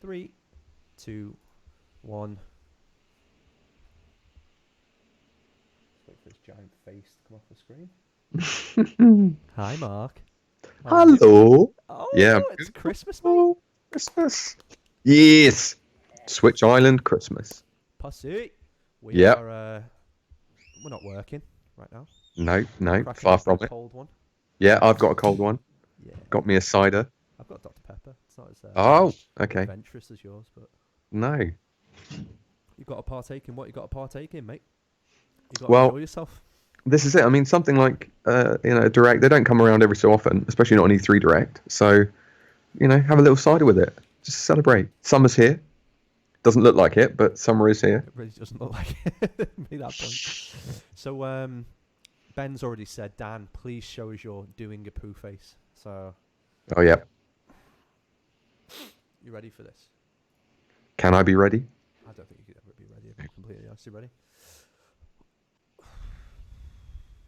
3, 2, 1. Let's wait for his giant face to come off the screen. Hi, Mark. How are you? Hello. Oh, Yeah. it's Christmas, mate. Oh, Christmas. Yes. Switch Island Christmas. Pussy. We Yep. are. We're not working right now. No, Cracking far open from a it. cold one. Yeah, I've got a cold one. Yeah. Got me a cider. I've got Dr Pepper. It's not as Oh, okay. adventurous as yours, but No. you got to partake in what you got to partake in, mate. You got to Well, enjoy yourself. this is it. I mean, something like Direct. They don't come around every so often, especially not an E3 Direct. So, have a little cider with it. Just celebrate. Summer's here. Doesn't look like it, but summer is here. It really doesn't look like it. Made that point. So, Ben's already said, Dan, please show us your doing a poo face. So, Oh yeah. you ready for this? Can I be ready? I don't think you could ever be ready if I'm completely honest. You ready?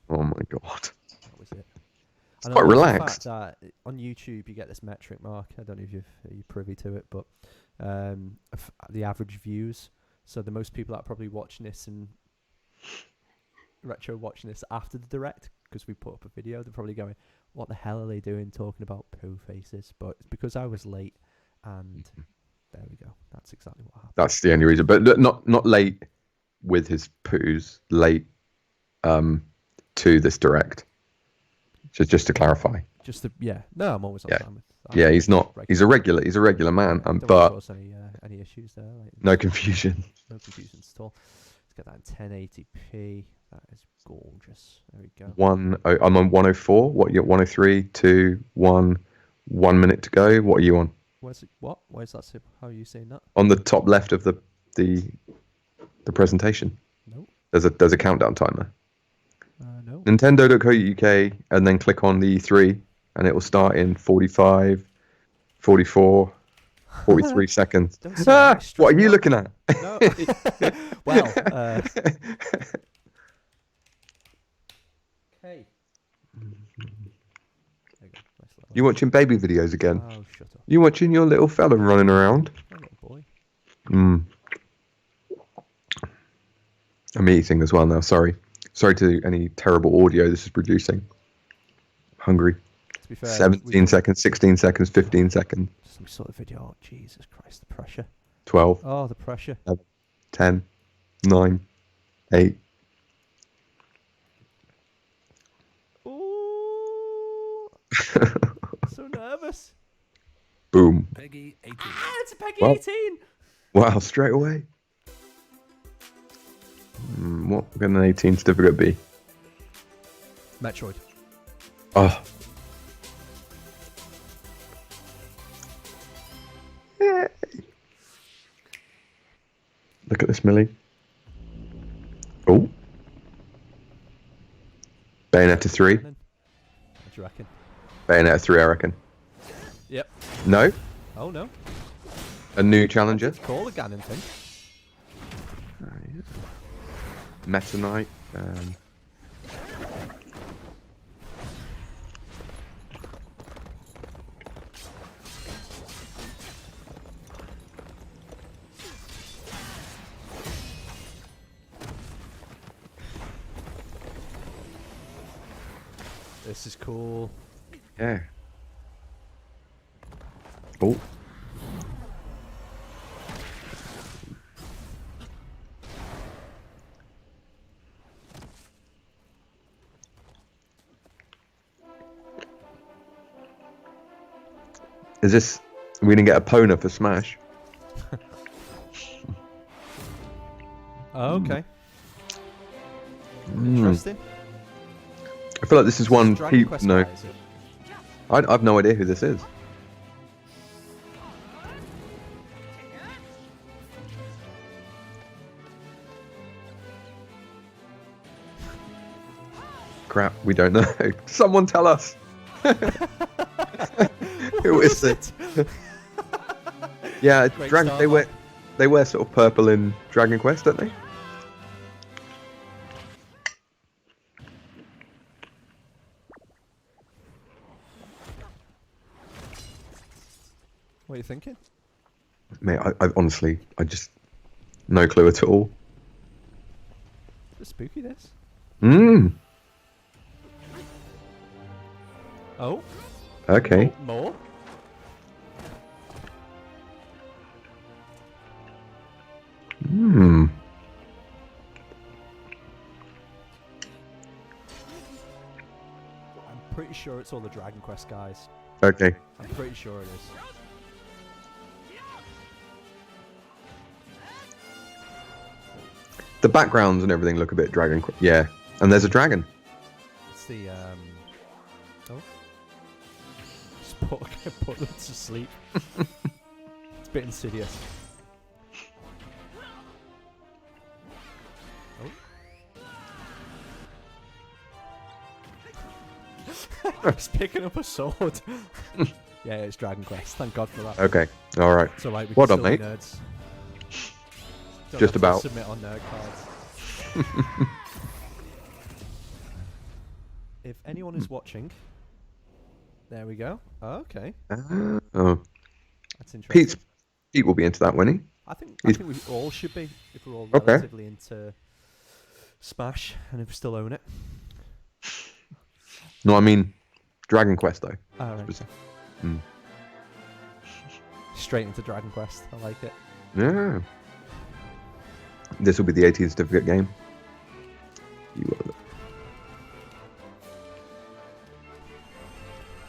Oh my god. That was it. It's And quite I love relaxed. the fact that on YouTube you get this metric, Mark. I don't know if you're privy to it, but the average views. So the most people that are probably watching this and retro watching this after the direct, because we put up a video, they're probably going, "What the hell are they doing talking about poo faces?" But it's because I was late, and there we go. That's exactly what happened. That's the only reason. But not late with his poos. Late to this direct. Just to clarify. No, I'm always on Yeah. time with that. Yeah, he's not. He's a regular. He's a regular man. Don't But cause any issues there. no confusion. No confusions at all. Let's get that in 1080p. That is gorgeous. There we go. I'm on 104. What you 103, 2, 1, 1 minute to go. What are you on? Where's it? What? Where's that? How are you saying that? On the top left of the presentation. No. There's a countdown timer. No. Nintendo.co.uk and then click on the E3 and it will start in 45, 44, 43 seconds. What are you looking at? No. Well. Okay. You watching baby videos again? Oh, shut up. You watching your little fella running around? My little boy. I'm eating as well now. Sorry to any terrible audio this is producing. Hungry. To be fair, 17 seconds, 16 seconds, 15 seconds. We saw the video. Oh, Jesus Christ, the pressure. 12. Oh, the pressure. 10, 9, 8. Ooh. So nervous. Boom. Peggy 18. It's a Peggy 18. Wow, straight away. What can an 18 certificate be? Metroid. Oh. Yay. Look at this, Millie. Oh. Bayonetta 3. What do you reckon? Bayonetta 3, I reckon. Yep. No? Oh, no. A new challenger? Call the Ganon thing. Meta Knight. This is cool. Yeah. Oh. Is this... We didn't get a Pona for Smash. Oh, okay. Interesting. I feel like this is one Dragon people Quest know. guy, is it? I've no idea who this is. Crap, we don't know. Someone tell us. Who is it? Yeah, Great Dragon. start, They wear sort of purple in Dragon Quest, don't they? What are you thinking? Mate, I honestly, I just no clue at all. It's spooky, this. Mmm. Oh. Okay. Oh, more. Hmm. I'm pretty sure it's all the Dragon Quest guys. Okay. I'm pretty sure it is. The backgrounds and everything look a bit Dragon. Yeah, and there's a dragon. It's the Oh. Just put them to sleep. It's a bit insidious. Oh. He's picking up a sword. Yeah, it's Dragon Quest. Thank God for that. Okay. All right. It's alright, we Well can done, still be mate. nerds. Don't Just have to about. submit on nerd cards. If anyone is watching, there we go. Oh, okay, Oh, that's interesting. Pete will be into that, won't he? I think He's- we all should be if we're all Okay. relatively into Smash and if we still own it. No, I mean Dragon Quest though. All right. Mm. Straight into Dragon Quest. I like it. Yeah. This will be the 18th certificate game.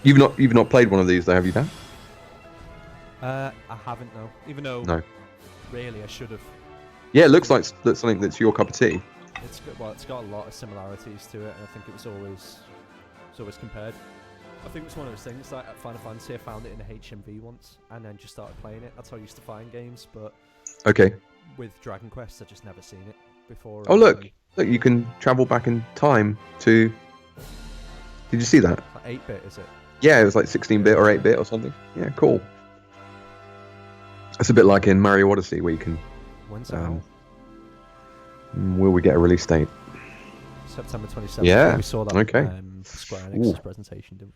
You've not played one of these though, have you, Dan? I haven't no. Even though No. really I should have. Yeah, it looks like that's something that's your cup of tea. It's got a lot of similarities to it, and I think it was always compared. I think it's one of those things like at Final Fantasy. I found it in a HMV once, and then just started playing it. That's how I used to find games, but Okay. with Dragon Quest, I just never seen it before. Oh look, you can travel back in time to. Did you see that? 8-bit, is it? Yeah, it was like 16-bit or 8-bit or something. Yeah, cool. It's a bit like in Mario Odyssey where you can. When's that out? Will we get a release date? September 27th. Yeah, We saw that. okay. Square Enix's Ooh. presentation, didn't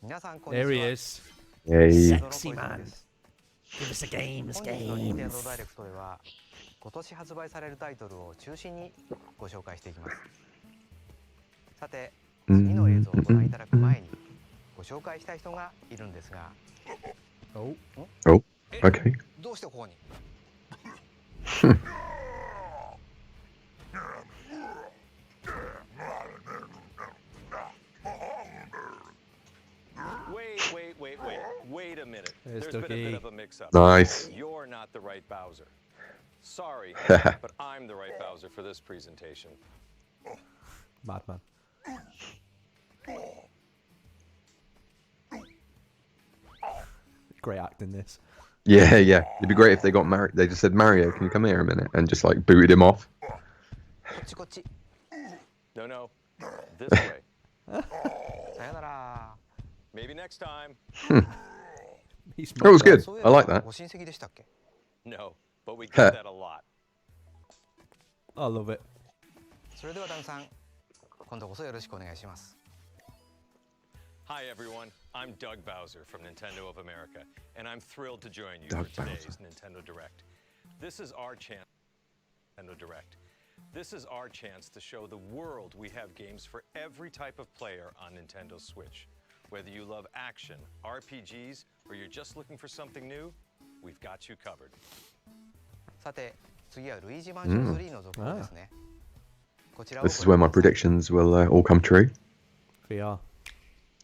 we? There There he is. Yay. Sexy man. Give us a games. ダイレクトでは今年発売されるタイトルを中心にご紹介していきます。さて、次の映像をご覧いただく前にご紹介したい人がいるんですが、 Oh. Okay. どうしてここに？ Wait a minute. There's There's been a Dougie. bit of a mix-up. Nice. You're not the right Bowser. Sorry, but I'm the right Bowser for this presentation. Madman. Great acting, this. Yeah, yeah. It'd be great if they got married. They just said, Mario, can you come here a minute? And just like booted him off. こっちこっち。 No, this way. さよなら。 Maybe next time. He's That was good. そうい I like that. ご親戚でしたっけ？ No, but we get that a lot. I love it. それではダンさん、今度こそよろしくお願いします。 Hi everyone, I'm Doug Bowser from Nintendo of America, and I'm thrilled to join you Doug for today's Bowser. Nintendo Direct. This is our chance. Nintendo Direct. This is our chance to show the world we have games for every type of player on Nintendo Switch. Whether you love action, RPGs, or you're just looking for something new, we've got you covered. さて、次はルイージマンション3の続報ですね。こちらを This is where my predictions will all come true. VR.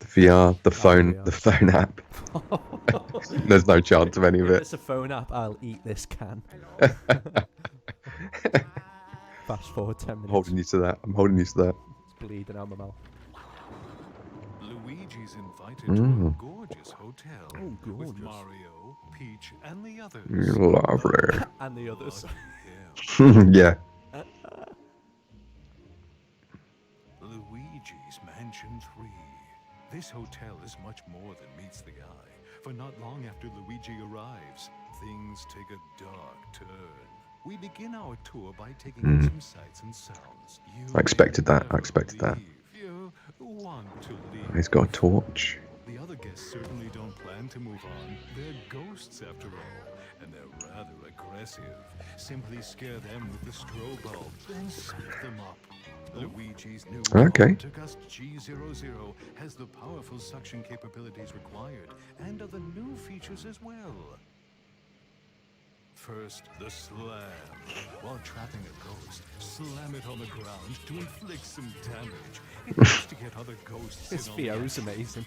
The VR, the phone, VR. the phone app. There's no chance of any of If it. it's a phone app, I'll eat this can. Fast forward 10 I'm minutes. holding you to that. I'm holding you to that. It's bleeding out my mouth. Luigi's invited to Mm. a gorgeous hotel Oh, gorgeous. with Mario, Peach, and the others. Lovely. And the others. Lucky him. Yeah. Luigi's Mansion 3. This hotel is much more than meets the eye, for not long after Luigi arrives, things take a dark turn. We begin our tour by taking in some sights and sounds. You I expected may that, I never expected that. believe. You want to leave. He's got a torch. The other guests certainly don't plan to move on. They're ghosts after all, and they're rather aggressive. Simply scare them with the strobe bulb, then suck them up. Luigi's new Okay. Banjo-Kazooie G00 has the powerful suction capabilities required, and other new features as well. First, the slam. While trapping a ghost, slam it on the ground to inflict some damage. It helps to get other ghosts His in on the VO's action. amazing.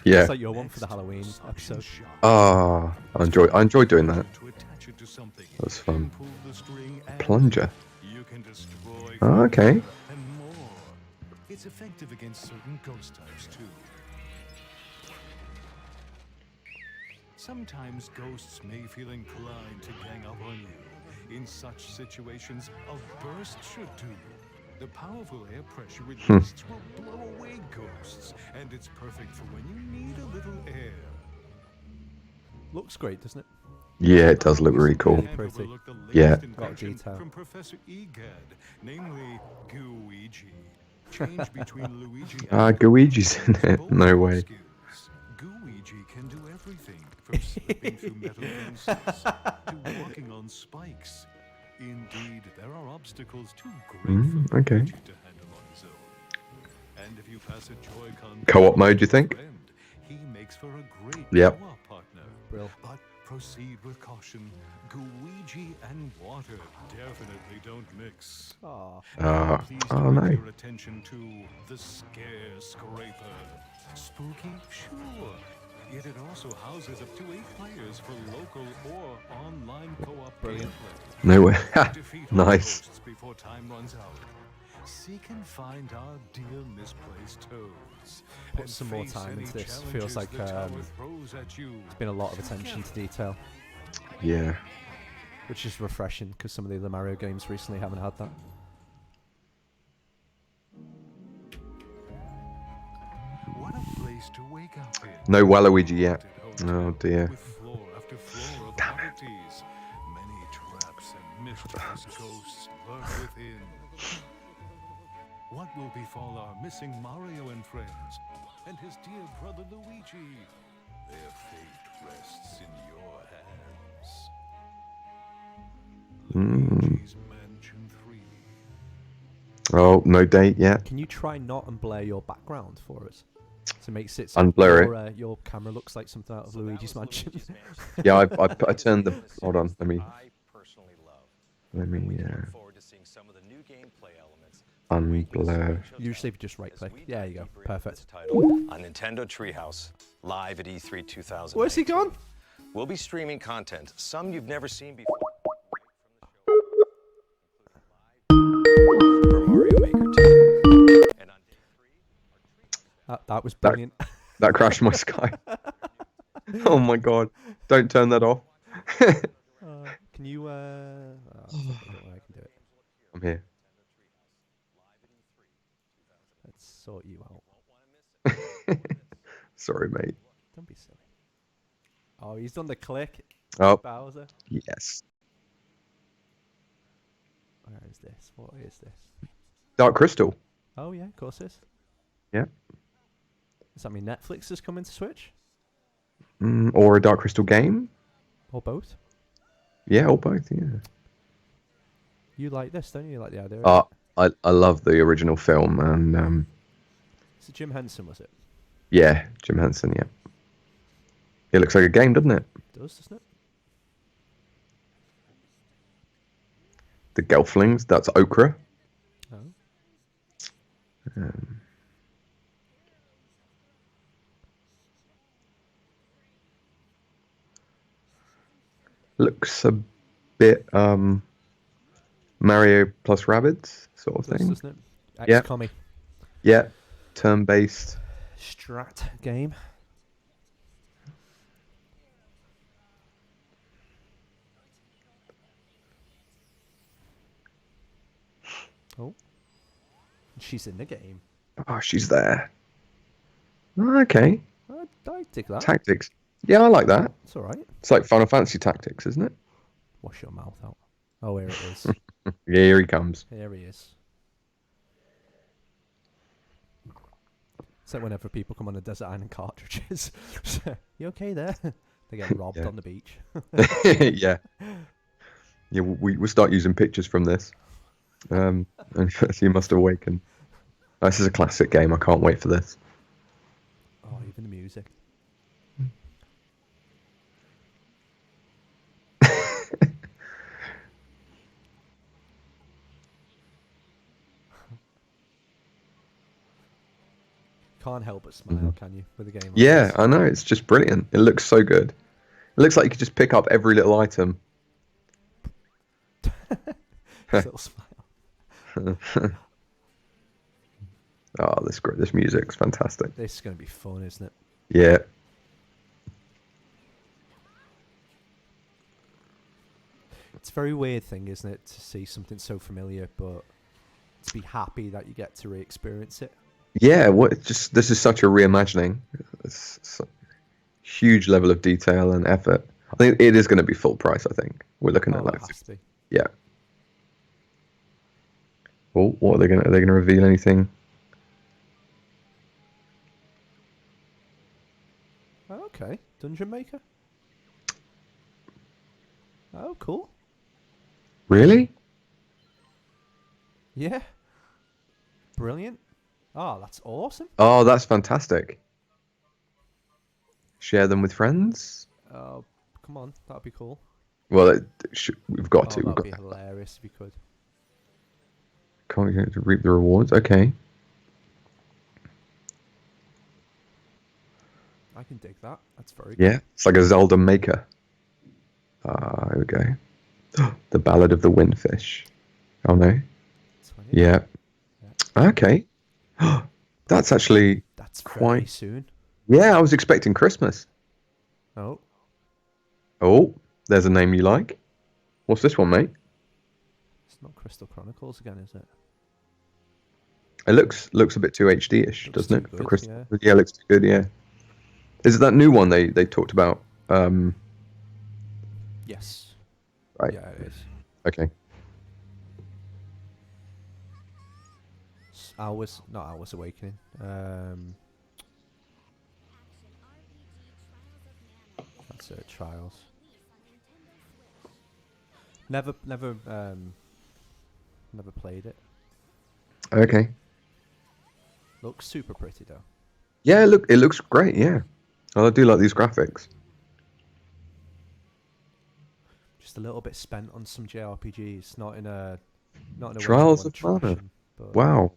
Yeah. It's like your one for the Halloween episode. Ah, I enjoy doing that. To attach it to something, That's fun. pull the string and Plunger. you can destroy Oh, okay. and more. It's effective against certain ghost types too. Sometimes ghosts may feel inclined to gang up on you. In such situations, a burst should do. The powerful air pressure released will blow away ghosts, and it's perfect for when you need a little air. Looks great, doesn't it? Yeah, it does look really cool. Really pretty. Overlook the latest Yeah. Lot of invention detail. from Professor Egad, namely Gooigi. Change between Luigi and Gooigi's in it. both No way. skills. Gooigi can do everything from slipping through metal fences to walking on spikes. Indeed, there are obstacles too great for okay. Luigi to handle on his own. And if you pass a Joy-Con Co-op mode, you think? friend, he makes for a great Yep. co-op partner. Brill. But proceed with caution. Gooigi and water definitely don't mix. Aw. Please Oh direct no. your attention to the Scare Scraper. Spooky? Sure. Yet it also houses up to 8 players for local or online co-op Brilliant. gameplay. No way. Defeat all Nice. ghosts before time runs out. Seek and find our dear misplaced toads. Put and some more face time any into this. Feels challenges like the tower there's throws at you. been a lot of attention to detail, Yeah. which is refreshing because some of the other Mario games recently haven't had that. What a place to wake up in. No Waluigi yet. Haunted Oh hotel dear. With floor after floor of oddities. Many traps and mischievous ghosts lurk within. What will befall our missing Mario and friends, and his dear brother Luigi? Their fate rests in your hands. Luigi's Mansion 3. Oh, no date yet. Can you try not and blur your background for us? To make it Unblur your camera looks like something out of So that Luigi's was Mansion. Luigi's Mansion. Yeah, I turned the. Hold on. Let me. I personally love. Let me. We can look forward to seeing some of the new gameplay elements. Unblur. Usually if you just right click. Yeah, there you go. Perfect. Title on Nintendo Treehouse, live at E3 2000. Where's he gone? We'll be streaming content, some you've never seen before. For Mario Maker 2. And on day 3, That was brilliant. That crashed my sky. Oh my god! Don't turn that off. Can you? I don't know how I can do it. I'm here. Let's sort you out. Sorry, mate. Don't be silly. Oh, he's done the click. Oh, Bowser. yes. Where is this? What is this? Dark Crystal. Oh yeah, of course it is. Yeah. Does that mean Netflix is coming to Switch? Or a Dark Crystal game. Or both? Yeah, or both. Yeah. You like this, don't you? You like the idea of it? I love the original film, and Is it Jim Henson, was it? yeah, Jim Henson. Yeah. It looks like a game, doesn't it? It does, doesn't it? The Gelflings. That's Okra. Oh. Looks a bit Mario plus Rabbids sort of Does, thing. doesn't it? Yeah. XCOM-y. Yeah, turn-based. Strat game. Oh. She's in the game. Oh, she's there. Okay, I dig that. tactics. Yeah, I like that. It's alright. It's like Final Fantasy Tactics, isn't it? Wash your mouth out. Oh, here it is. Yeah, here he comes. Here he is. It's like whenever people come on a Desert Island cartridges. You okay there? They get robbed on the beach. Yeah. Yeah, we start using pictures from this. And you must awaken. This is a classic game. I can't wait for this. Oh, even the music. Can't help but smile, can you, with a game like Yeah, this? I know. It's just brilliant. It looks so good. It looks like you could just pick up every little item. Little smile. Oh, this music's fantastic. This is going to be fun, isn't it? Yeah. It's a very weird thing, isn't it, to see something so familiar, but to be happy that you get to re-experience it. Yeah, this is such a reimagining. It's a huge level of detail and effort. I think it is going to be full price, I think. We're looking at Oh, like it has to be. yeah. Well, what are they gonna reveal anything? Okay, Dungeon Maker. Oh, cool. Really? Yeah. Brilliant. Oh, that's awesome. Oh, that's fantastic. Share them with friends? Oh, come on, that'd be cool. Well, we've got to. Oh, We've that'd got be hilarious if you could. Can't get to reap the rewards. Okay. I can dig that. That's very Yeah, cool. it's like a Zelda maker. Here we go. The Ballad of the Windfish. Oh no. 20. Yeah. Okay. That's actually That's very quite soon. Yeah, I was expecting Christmas. Oh, Oh, there's a name you like. What's this one, mate? it's not Crystal Chronicles again, is it? It looks a bit too HD-ish, Looks doesn't it? too For good, Christmas. yeah. Yeah, it looks too good, yeah. Is it that new one they talked about? Yes. Right. Yeah, it is. Okay. Not Hours Awakening. That's Trials. Never played it. Okay. Looks super pretty though. Yeah, it looks great, yeah. Well, I do like these graphics. Just a little bit spent on some JRPGs, not in a way Trials you of want Mana. trash 'em, but Wow.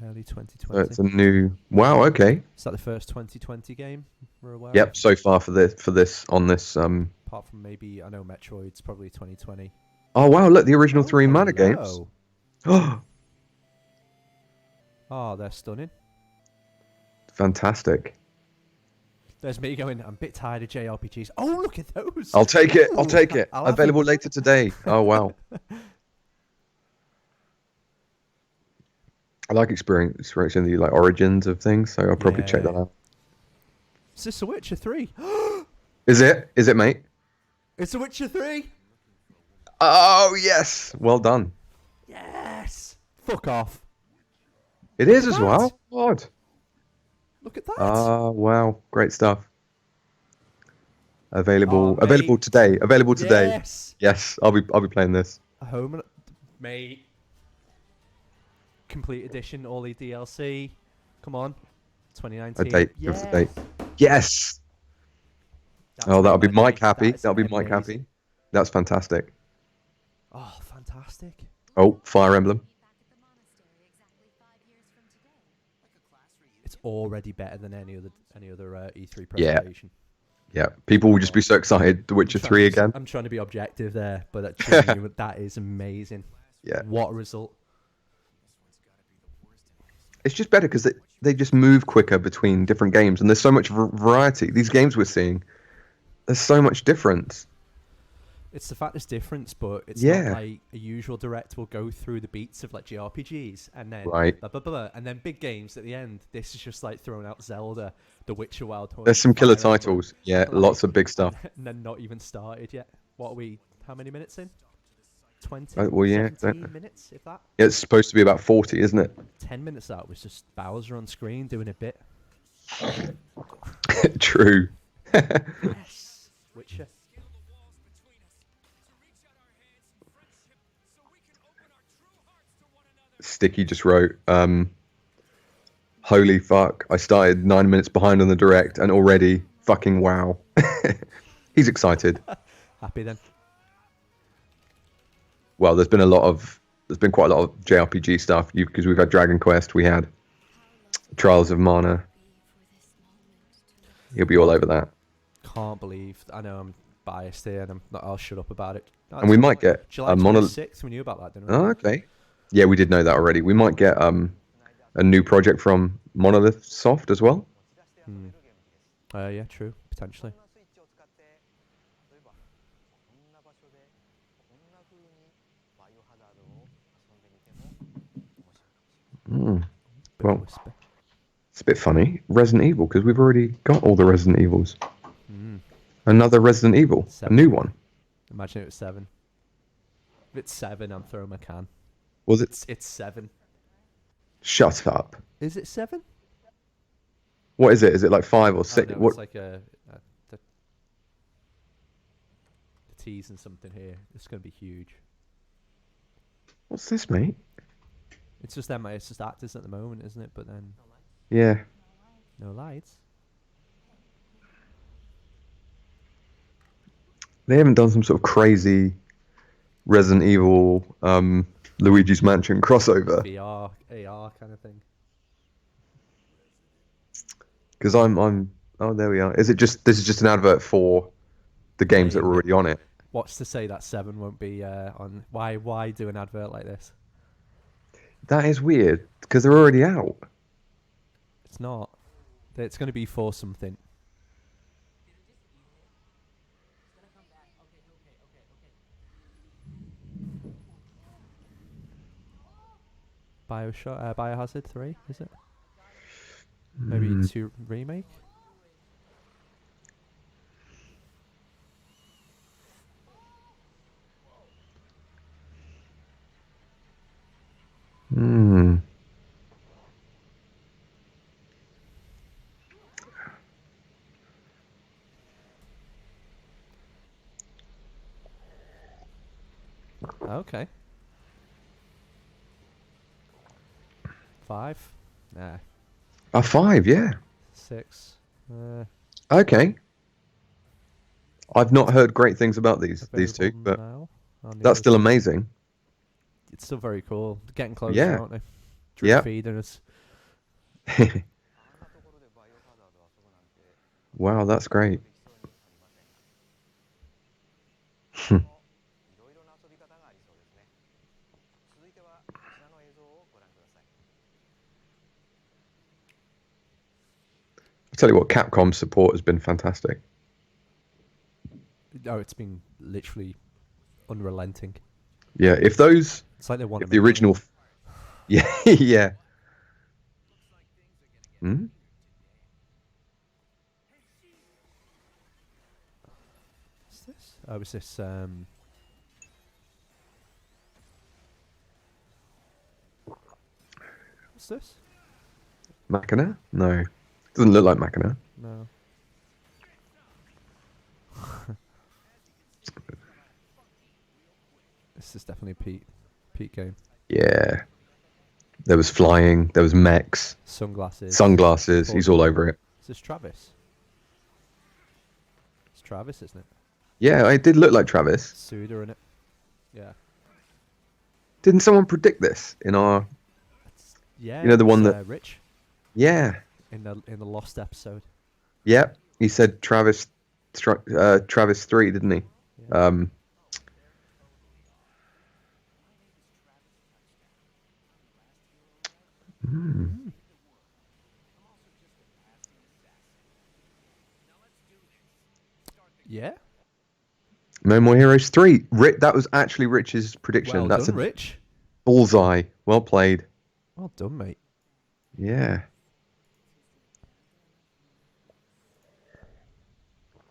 early So 2020. it's a new Wow, okay. Is that the first 2020 game we're aware Yep, of? so far for this on this Apart from maybe, I know Metroid's probably 2020. Oh wow, look, the original Oh, three Mana games. hello. Oh, Oh, they're stunning. fantastic. There's me going, I'm a bit tired of JRPGs. Oh, look at those. I'll take it. I'll Ooh, take it. I'll have Available them. later today. Oh wow. I like experiencing the like origins of things, so I'll probably check that Yeah. out. Is this The Witcher 3? Is it, mate? It's The Witcher 3? Oh yes, well done. Yes. Fuck off. It is Look as at well. that. God. Look at that. Ah, wow, great stuff. Available Oh, mate. today. Available today. Yes. Yes, I'll be playing this. A home, mate. Complete edition, all the DLC. Come on. 2019. A date. Give us a date. Yes. That's Oh, that'll be made my Mike day. happy. That is That'll be Mike amazing. happy. That's fantastic. Oh, fantastic. Oh, Fire Emblem. It's already better than any other E3 Yeah. presentation. Yeah, people will just be so excited. The Witcher 3 again. I'm trying to be objective there, but that is amazing. Yeah. What a result. It's just better because they just move quicker between different games, and there's so much variety. These games we're seeing, there's so much difference. It's the fact there's difference, but it's Yeah. not like a usual direct will go through the beats of like JRPGs and then Right. blah, blah, blah, and then big games at the end. This is just like throwing out Zelda, The Witcher Wild Hunt. There's some killer Fire Emblem, titles. Yeah, like, lots of big stuff. and then not even started yet. What are we? How many minutes in? 20, Well, yeah, 17 minutes, if that. it's supposed to be about 40, isn't it? 10 minutes out was just Bowser on screen doing a bit. True. Yes! Witcher. Sticky just wrote, holy fuck, I started 9 minutes behind on the direct and already fucking wow. He's excited. Happy then. Well, there's been quite a lot of JRPG stuff because we've had Dragon Quest, we had Trials of Mana. He'll be all over that. Can't believe. I know I'm biased here and I'll shut up about it. And we might get July a 26th, we knew about that, didn't we? Oh, okay. Yeah, we did know that already. We might get a new project from Monolith Soft as well. Yeah, true. Potentially. Well, Whisper. it's a bit funny. Resident Evil, because we've already got all the Resident Evils. Mm. Another Resident Evil, 7. a new one. Imagine it was 7. If it's 7, I'm throwing my can. Was it? It's 7. Shut up. Is it 7? What is it? Is it like 5 or 6? Oh, no, What? it's like the teasing something here. It's going to be huge. What's this, mate? It's just them. It's just actors at the moment, isn't it? But then Yeah. no lights. They haven't done some sort of crazy Resident Evil Luigi's Mansion crossover. VR, AR kind of thing. Because I'm. Oh, there we are. This is just an advert for the games that are already on it. What's to say that 7 won't be on? Why do an advert like this? That is weird because they're already out. It's not. It's going to be for something. Biohazard 3, is it? Maybe 2 remake? Hmm. Okay. 5? Nah. A 5, yeah. 6. Okay. I've not heard great things about these two, Available but now on the that's still other- amazing. It's still very cool. They're getting closer, Yeah. aren't they? Drip Yeah. feeding us. Wow, that's great. I tell you what, Capcom's support has been fantastic. Oh, it's been literally unrelenting. Yeah, if those, It's like they want if the original, yeah, yeah. Hmm? What's this? Oh, is this what's this? Machina? No, doesn't look like Machina. No. This is definitely a Pete game. Yeah, there was flying, there was mechs, Sunglasses. sunglasses. He's all over it. Is this Travis? It's Travis, isn't it? Yeah, it did look like Travis. Suda in it. Yeah. Didn't someone predict this in our? Yeah. You know, the it one was, that- Rich Yeah, in the Lost episode. yep. He said Travis 3, didn't he? Yeah. Yeah. No More Heroes 3. That was actually Rich's prediction. Well That's done, a Rich. bullseye. Well played. Well done, mate. Yeah.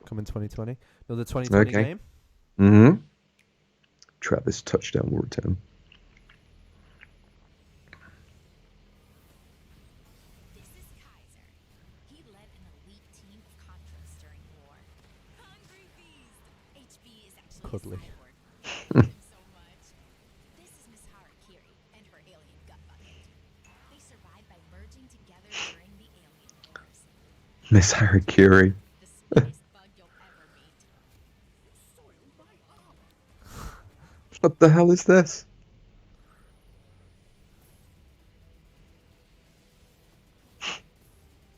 Coming 2020. Another 2020 Okay. game. Mm-hmm. contract this touchdown will return. This is Kaiser. He led an elite team of Contras during war. Hungry Beast! HB is actually Cuddly. a cyborg. I love him so much. This is Miss Harakiri and her alien gut bucket. They survived by merging together during the alien wars. Miss Harakiri. The sweetest bug you'll ever meet. Soiled my arm. What the hell is this?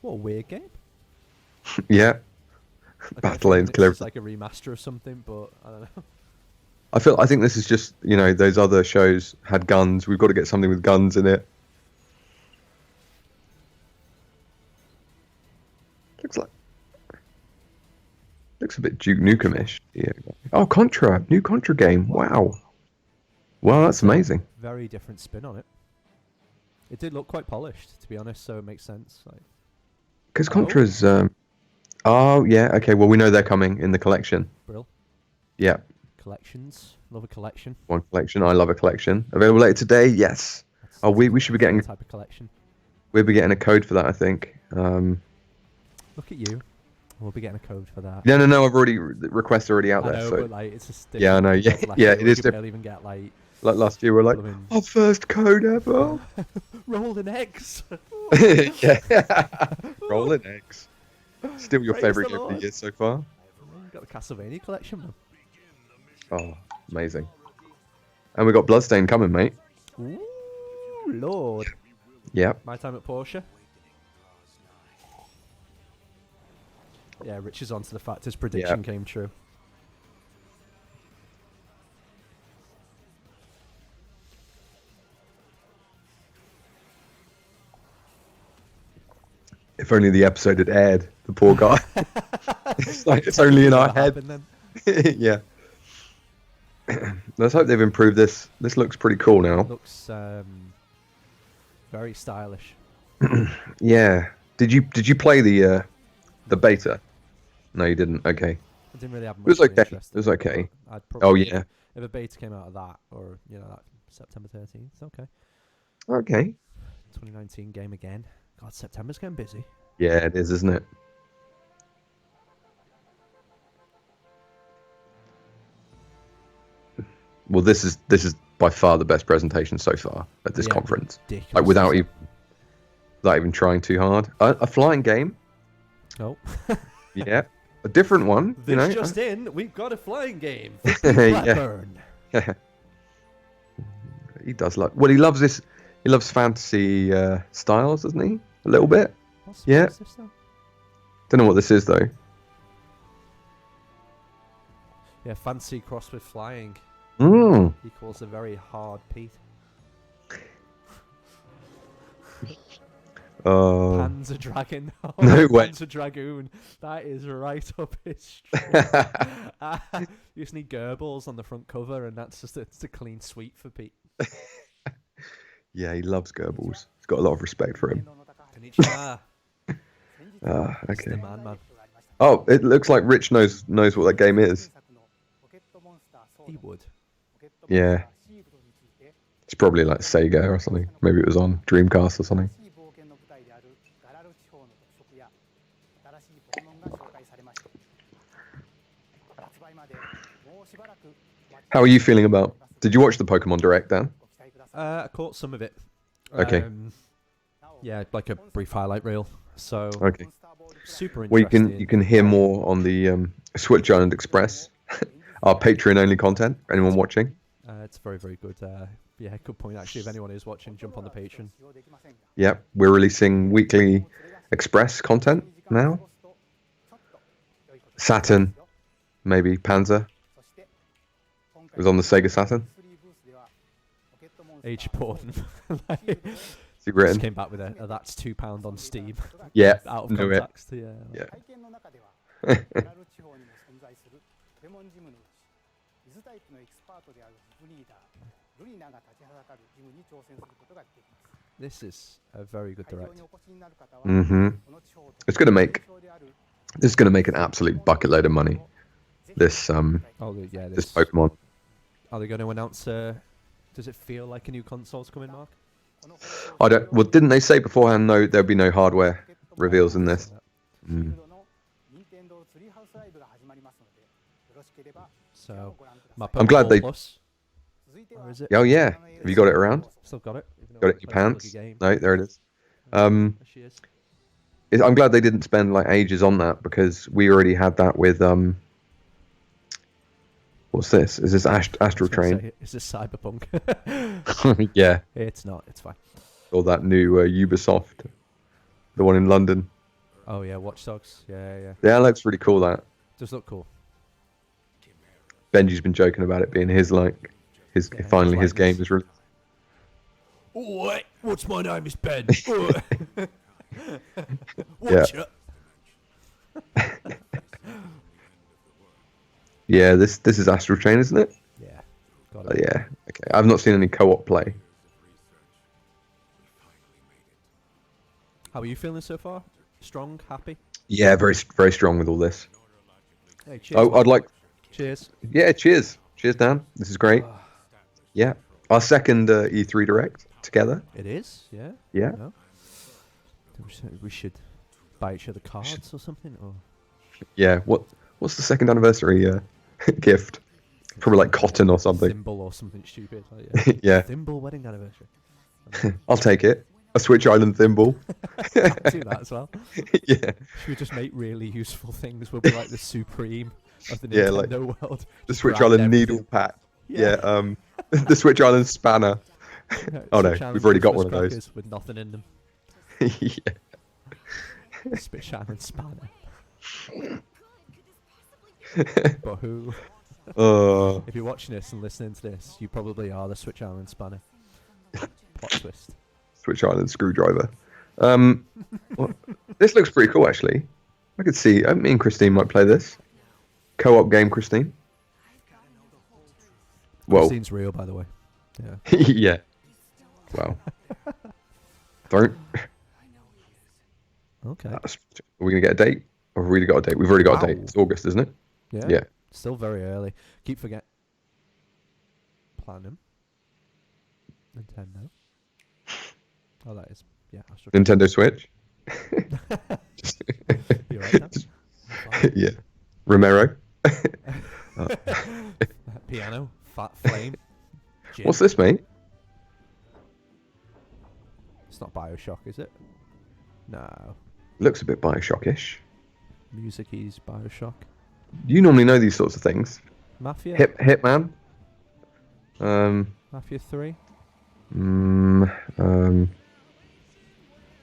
What a weird game. Yeah. Like, Battle I Lane's think clear. it's like a remaster or something, but I don't know. I think this is just, you know, those other shows had guns. We've got to get something with guns in it. Looks a bit Duke Nukem-ish. Yeah. Oh, Contra, new Contra game. Wow. Wow, that's amazing. Very different spin on it. It did look quite polished, to be honest, so it makes sense. Like, Because Contra's. Oh yeah. Okay. Well, we know they're coming in the collection. Brill. Yeah. Collections. Love a collection. One collection. I love a collection. Available later today. Yes. That's- Oh, we should be getting. type of collection. We'll be getting a code for that, I think. Look at you. We'll be getting a code for that. No. I've already the request already out I there. know, So but like it's just Yeah, I know, yeah, different. yeah, Last it year is we could different. barely even get like like last year, we're like, blooming our first code ever. rolling eggs. Yeah. Rolling eggs. Still your Praise favorite the game of Lord. the year so far. Got the Castlevania collection, man. Oh, amazing. And we got Bloodstain coming, mate. Ooh, Lord. Yep. My time at Porsche. Yeah, Rich is on to the fact his prediction came true. If only the episode had aired. The poor guy. It's like it's only in our What head. happened then? Yeah. Let's hope they've improved this. This looks pretty cool now. Looks very stylish. Yeah. Did you play the beta? No, you didn't. Okay. I didn't really have much was of an okay. interest It was in okay. but I'd Oh probably, yeah. If a beta came out of that, or that September 13th, it's okay. Okay. 2019 game again. God, September's getting busy. Yeah, it is, isn't it? Well, this is by far the best presentation so far at this Yeah, conference. Ridiculous. Like without even trying too hard. A flying game. Oh. Yeah. A different one. This You know. just in, we've got a flying game. Yeah. Blackburn. He does like. Well, he loves this. He loves fantasy styles, doesn't he? A little bit. Yeah. What's this though? Don't know what this is though. Yeah, fancy cross with flying Mm. equals a very hard Pete. Oh. Panzer Dragon. Oh, No way. Panzer Dragoon. That is right up his street. You just need Goebbels on the front cover, and that's just it's a clean sweep for Pete. Yeah, he loves Goebbels. He's got a lot of respect for him. Konnichiwa. Okay. The man. Oh, it looks like Rich knows what that game is. He would. Yeah. It's probably like Sega or something. Maybe it was on Dreamcast or something. How are you feeling about? Did you watch the Pokemon Direct, Dan? I caught some of it. Okay. Yeah, like a brief highlight reel. So Okay. super Well, interesting. you can hear more on the Switch Island Express, our Patreon only content. For anyone watching? It's very, very good. Yeah, good point. Actually, if anyone is watching, jump on the Patreon. Yep, we're releasing weekly Express content now. Saturn, maybe Panzer. It was on the Sega Saturn. Age porn. Like, Is it written? just came back with a that's £2 on Steam. Yeah, Out of knew it. context. Yeah. Yeah. This is a very good direct. Mm-hmm. It's gonna make. This is gonna make an absolute bucket load of money. This Oh yeah, this Pokemon. Are they going to announce? Does it feel like a new console's coming, Mark? I don't. Well, didn't they say beforehand? No, there'll be no hardware reveals in this. Mm. So, my I'm glad Pokeball they- Plus. Or is it? Oh yeah, have you got it around? Still got it. even though Got I it in your played the pants? bloody game. No, there it is. There she is. I'm glad they didn't spend like ages on that because we already had that with What's this? Is this Astral I was gonna Train? say, is this Cyberpunk? Yeah, It's not. It's fine. or that new Ubisoft, the one in London. Oh yeah, Watch Dogs. Yeah. Yeah, that looks really cool. That Does look cool. Benji's been joking about it being his Yeah, finally his his game likeness. is released. What? What's my name is Ben. Yeah. Yeah, this is Astral Chain, isn't it? Yeah. Got Oh, it. yeah. Okay. I've not seen any co-op play. How are you feeling so far? Strong? Happy? Yeah, very very strong with all this. Hey, cheers. Oh, man. I'd like. Cheers. Yeah, cheers, Dan. This is great. Yeah, our second E3 Direct together. It is. Yeah. Yeah. No? We should buy each other cards or something. Or Yeah. What's the second anniversary gift? Probably like cotton or something. thimble or something stupid. Like, yeah. Yeah, Thimble wedding anniversary. I'll take it. A Switch Island thimble. Do that as well. Yeah, Should we just make really useful things? We'll be like the supreme of the Yeah, like Nintendo world. the Just Switch brand Island everything. needle pack. Yeah, the Switch Island spanner. Oh no, Switch Island we've already got Christmas one of those. crackers with nothing in them. Yeah. Switch Island spanner. But who? If you're watching this and listening to this, you probably are the Switch Island spanner. Plot twist. Switch Island screwdriver. This looks pretty cool, actually. I could see. Me and Christine might play this co-op game. Christine. Well, Christine's real, by the way. Yeah. yeah. Well, don't. Okay. Are we gonna get a date? Or have we already got a date? We've already got a date. Wow. It's August, isn't it? Yeah. Yeah. Still very early. Keep forget. Platinum. Nintendo. Oh, that is. Yeah. Astro Nintendo Switch. You right, Sam? Fine. Yeah. Romero. Piano. Fat flame. Gin. What's this, mate? It's not Bioshock, is it? No. Looks a bit Bioshock-ish. Music is Bioshock. You normally know these sorts of things. Mafia. Hitman. Mafia 3.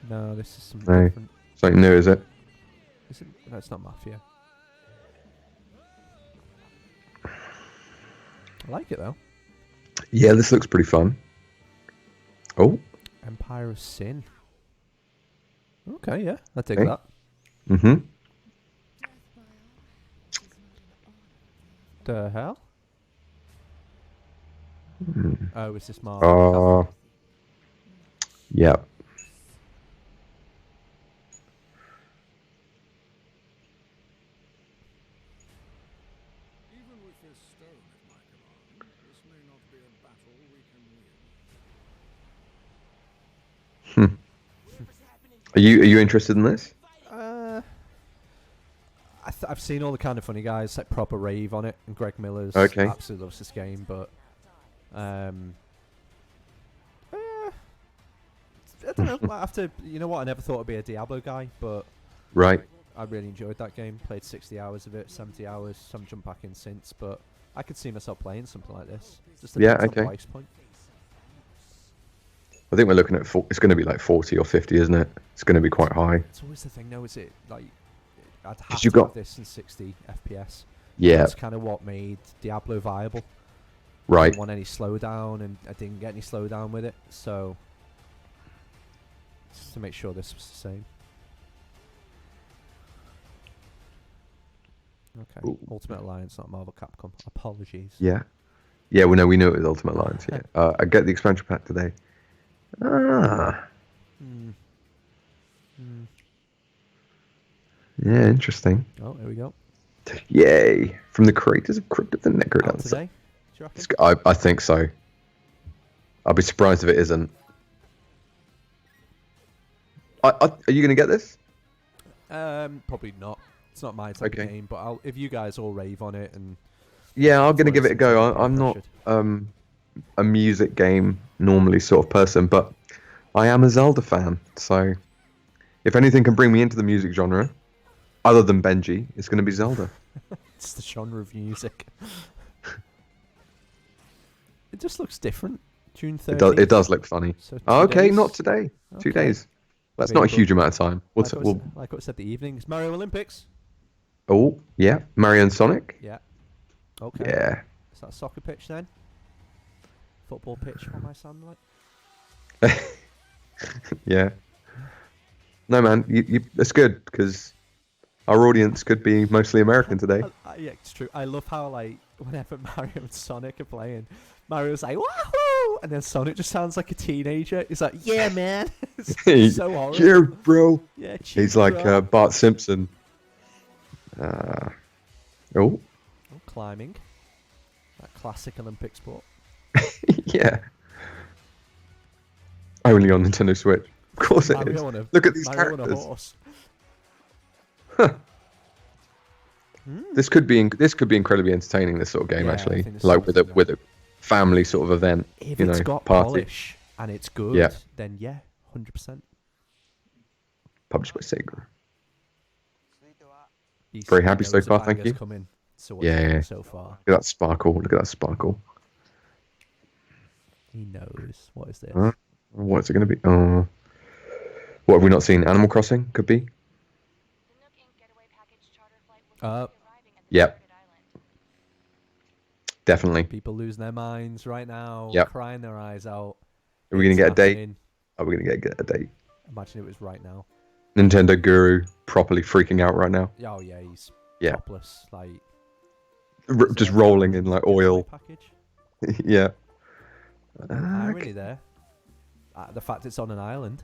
No, this is something No. different. Something new, is it? Is it? No, it's not Mafia. I like it though. Yeah, this looks pretty fun. Oh. Empire of Sin. Okay, yeah, I take Okay. that. Mm-hmm. The hell? Oh, is this Mark? Yeah. Even with this stone at my command, this may not be a battle we can win. Are you interested in this? I've seen all the kind of funny guys like proper rave on it, and Greg Miller's Okay. absolutely loves this game, but I don't know. Might have to. You know what? I never thought I'd be a Diablo guy, but Right. I really enjoyed that game. Played 60 hours of it, 70 hours. Some jump back in since, but I could see myself playing something like this. Just Yeah, depends on the okay. price point. I think we're looking at it's going to be like 40 or 50, isn't it? It's going to be quite high. It's always the thing, though. Is it like I'd have to you've have got- this in 60 FPS. Yeah. That's kind of what made Diablo viable. I Right. didn't want any slowdown, and I didn't get any slowdown with it, so just to make sure this was the same. Okay, Ooh. Ultimate Alliance, not Marvel Capcom. Apologies. Yeah. Yeah, well, no, we knew it was Ultimate Alliance. Yeah. I get the expansion pack today. Ah. Hmm. Hmm. Yeah, interesting. Oh, here we go. Yay. From the creators of Crypt of the Out Necrodancer. today. Do you you reckon? I think so. I'll be surprised if it isn't. Are you going to get this? Probably not. It's not my type Okay. of game, but if you guys all rave on it and Yeah, I'm going to It's give it a one go. of those I'm not things a music game normally sort of person, but I am a Zelda fan. So if anything can bring me into the music genre, other than Benji, it's going to be Zelda. it's the genre of music. It just looks different. June 30th. It does look funny. So Oh, 2 okay, days. not today. 2 Okay. days. That's not a Available. huge amount of time. Like what said, the evenings. Mario Olympics. Oh, yeah. Mario and Sonic. Yeah. Okay. Yeah. Is that a soccer pitch then? Football pitch, what might sound like? Yeah. No, man, it's good because our audience could be mostly American today. Yeah, it's true. I love how, like, whenever Mario and Sonic are playing, Mario's like, wahoo! And then Sonic just sounds like a teenager. He's like, yeah, man. It's so horrible. Yeah, bro. Yeah, He's like Bart Simpson. Oh, climbing. That classic Olympic sport. yeah. Only on Nintendo Switch. Of course it is. Look at these Mario on a characters. horse. This could be incredibly entertaining. This sort of game, Yeah, I actually, think this like sounds with a family sort of event. If you it's know, got party. polish and it's good, Yeah. then yeah, 100%. Published by Sega. 続いては He's Very happy so knows the far, thank bangers you. Coming. So what's Yeah. he doing so far? Look at that sparkle. Look at that sparkle. He knows. What is this? Huh? What's it going to be? What have we not seen? Animal Crossing could be. Yep. Definitely. People losing their minds right now, Yep. crying their eyes out. Are we going It's to get a date? happening. Are we going to get a date? Imagine it was right now. Nintendo Guru properly freaking out right now. Oh yeah, he's Yeah. topless, like Just rolling in like oil. package. Yeah. Irony there. The fact it's on an island.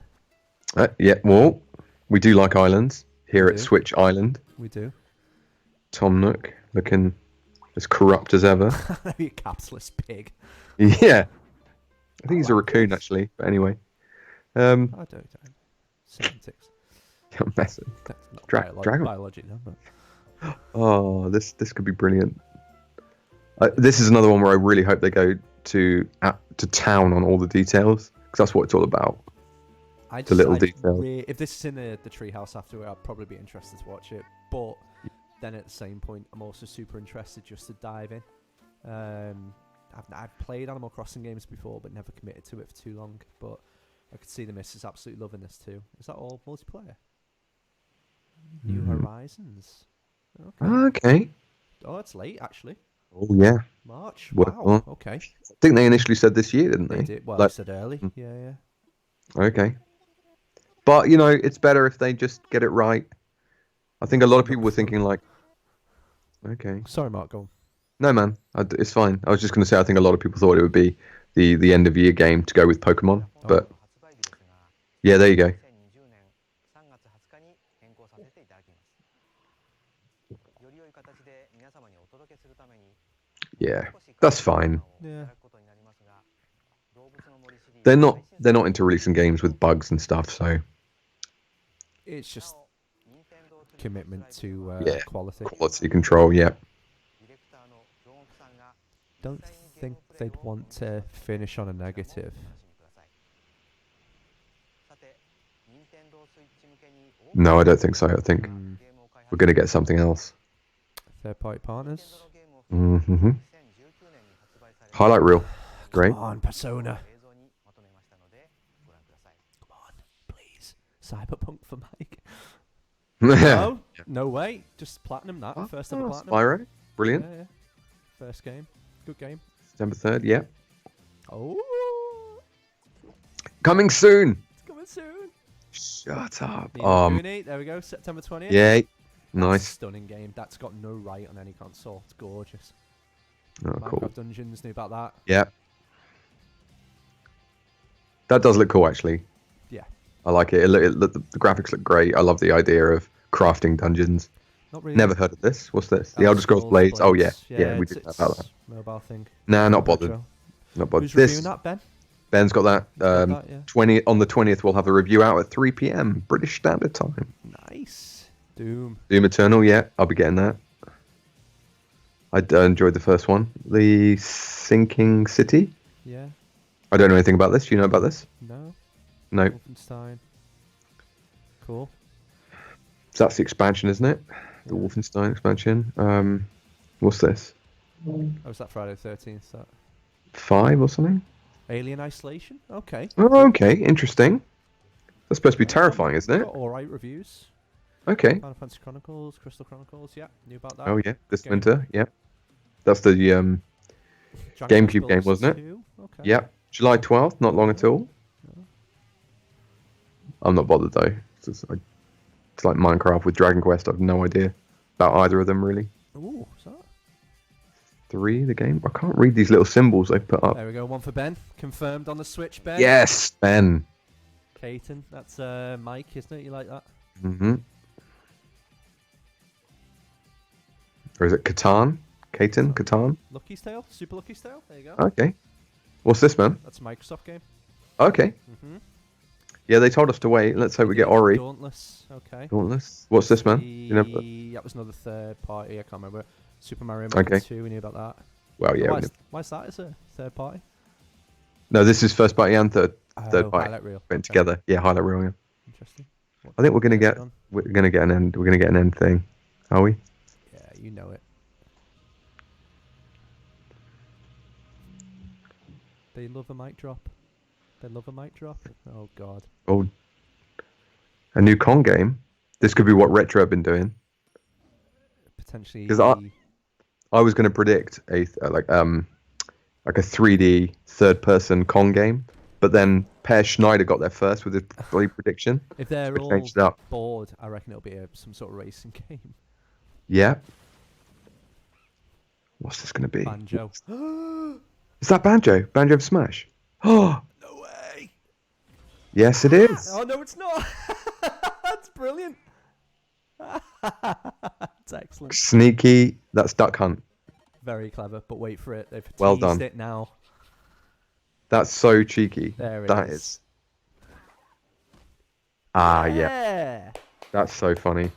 Yeah. Well, we do like islands here We at do. Switch Island. We do. Tom Nook looking as corrupt as ever. You capitalist pig. Yeah. I think he's a raccoon actually. But anyway. I don't. Semantics. I'm messing. That's not Dragon. biology, no, but Oh, this could be brilliant. This is another one where I really hope they go to town on all the details because that's what it's all about. The little detail. If this is in the treehouse after it, I'd probably be interested to watch it. But then at the same point, I'm also super interested just to dive in. I've played Animal Crossing games before, but never committed to it for too long. But I could see the missus absolutely loving this too. Is that all multiplayer? New Horizons. Okay. Oh, it's late actually. Oh yeah. March. Well, Wow. Okay. I think they initially said this year, didn't They they? did. Well, Like- I said early. Yeah. Okay. But, you know, it's better if they just get it right. I think a lot of people were thinking, like, okay. Sorry, Mark. Go on. No, man. It's fine. I was just going to say, I think a lot of people thought it would be the end of year game to go with Pokemon. But, 発売日ですが yeah, there you go. 2020年3月20日に変更させていただきますより良い形で皆様にお届けするために Yeah, that's fine. Yeah. They're not into releasing games with bugs and stuff, so It's just commitment to Yeah. quality. quality control, yeah. Don't think they'd want to finish on a negative. No, I don't think so. I think Mm, we're going to get something else. third-party partners. Mm-hmm. Highlight reel. Great. Come on, Persona. Come on, please. Cyberpunk for Mike. Yeah. No, no way. Just platinum that. First ever platinum. Spyro. Brilliant. Yeah. First game. Good game. September 3rd, yeah. Oh, Coming soon. it's coming soon. Shut up. Ni no Kuni, there we go. September 20th. Yay. That's a Nice. stunning game. That's got no right on any console. It's gorgeous. Oh, cool. Minecraft Dungeons, knew about that. Yeah. That does look cool, actually. Yeah. I like it. The graphics look great. I love the idea of crafting dungeons. Not really. Never heard of this. What's this? The Elder Elder Scrolls Scrolls Blades. Oh yeah, Yeah, we it's, did know about that. mobile thing. Nah, not bothered. Retro. Not bothered. Who's reviewing that, Ben? Ben's got that. Got that, yeah. 20 on the 20th. We'll have the review out at 3 p.m. British Standard Time. Nice. Doom. Doom Eternal. Yeah, I'll be getting that. I enjoyed the first one. The Sinking City. Yeah. I don't know anything about this. Do you know about this? No. No. Wolfenstein. Cool. So that's the expansion, isn't it? The Wolfenstein expansion. What's this? Oh, was that Friday the 13th? That 5 or something? Alien Isolation? Okay. Oh, okay. Interesting. That's supposed to be terrifying, isn't it? Got alright reviews. Okay. Final Fantasy Chronicles, Crystal Chronicles, yeah. Knew about that. Oh, yeah. This Game. winter. Yeah. That's the Dragon GameCube Quest game, Builders wasn't it? 2? Okay. Yeah. July 12th. Not long at all. I'm not bothered, though. It's like Minecraft with Dragon Quest. I have no idea about either of them, really. Ooh, what's that? 3, the game? I can't read these little symbols they put up. There we go, one for Ben. Confirmed on the Switch, Ben. Yes, Ben. Caton, that's Mike, isn't it? You like that? Mm-hmm. Or is it Catan? Caton? Catan? Lucky's Tale? Super Lucky's Tale? There you go. Okay. What's this, man? That's a Microsoft game. Okay. Mm-hmm. Yeah, they told us to wait. Let's hope we get Ori. Dauntless, okay. Dauntless. What's this, man? You know, That was another third party, I can't remember. Super Mario Okay. Maker 2, we knew about that. well, yeah. Why is that as a third party? No, this is first party and third party Highlight reel. went Okay. together. Yeah, highlight reel. Yeah. Interesting. I think we're gonna What's get done? we're gonna get an end. We're gonna get an end thing, are we? Yeah, you know it. They love a mic drop. They love a mic drop. Oh god. Oh, a new Kong game. This could be what Retro have been doing. Potentially. 'Cause I was gonna predict a like a 3D third person Kong game, but then Per Schneider got there first with his bloody prediction. If they're We all changed it up. bored, I reckon it'll be some sort of racing game. Yeah. What's this gonna be? Banjo. Is that Banjo? Banjo of Smash? Oh, No way! yes, it is. Oh no, it's not. That's brilliant. It's excellent. Sneaky. That's Duck Hunt. Very clever, but wait for it. They've Well teased done. it now. That's so cheeky. There it That is. is. Ah, yeah. Yeah. That's so funny.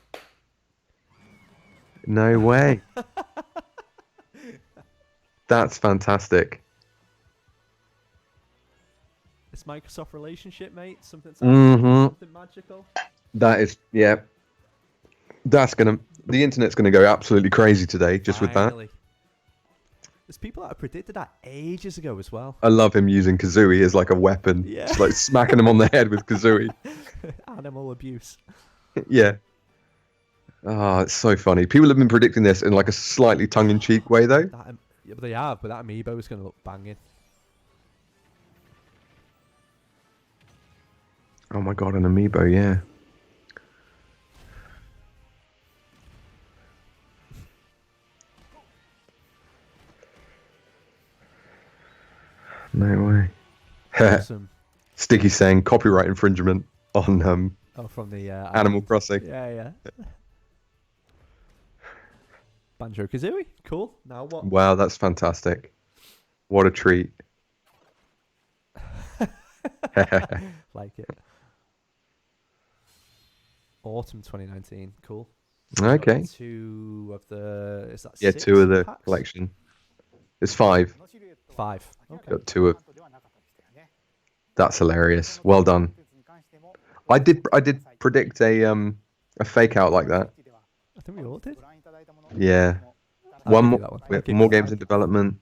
No way. That's fantastic. This Microsoft relationship, mate. Something magical. That is, yeah. That's gonna. The internet's gonna go absolutely crazy today just with that. Finally. There's people that have predicted that ages ago as well. I love him using Kazooie as like a weapon. Yeah. Just like smacking him on the head with Kazooie. Animal abuse. Yeah. Ah, it's so funny. People have been predicting this in like a slightly tongue-in-cheek way, though. Yeah, but they have, but that amiibo is going to look banging. Oh my god, an amiibo, yeah. No way. Awesome. Sticky saying copyright infringement on Oh, from the Animal Crossing. Yeah, yeah. Banjo-Kazooie. Cool. Now what? Wow, that's fantastic. What a treat. Like it. Autumn 2019. Cool. Okay. Got 2 of the. Is that Yeah, 6 2 of the packs? collection. It's 5. 5. Okay. Got 2 of. That's hilarious. Well done. I did predict a fake out like that. I think we all did. Yeah. I'll One give you more, that one. we I'll have give more you that games in development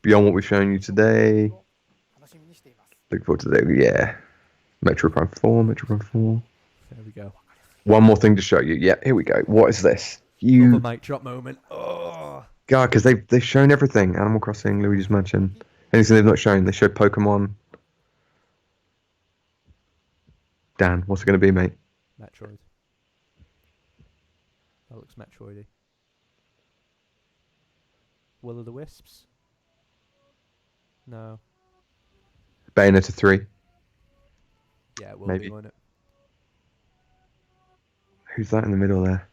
beyond what we've shown you today. Look forward to that. Yeah. Metro Prime 4, Metro Prime 4. There we go. One more thing to show you. Yeah, here we go. What is this? Another mic drop moment. Oh. God, because they've shown everything. Animal Crossing, Luigi's Mansion. Anything they've not shown. They showed Pokemon. Dan, what's it going to be, mate? Metroid. That looks Metroidy. Will o' the Wisps? No. Bayonetta 3. Yeah, it will Maybe. be, won't it? Who's that in the middle there?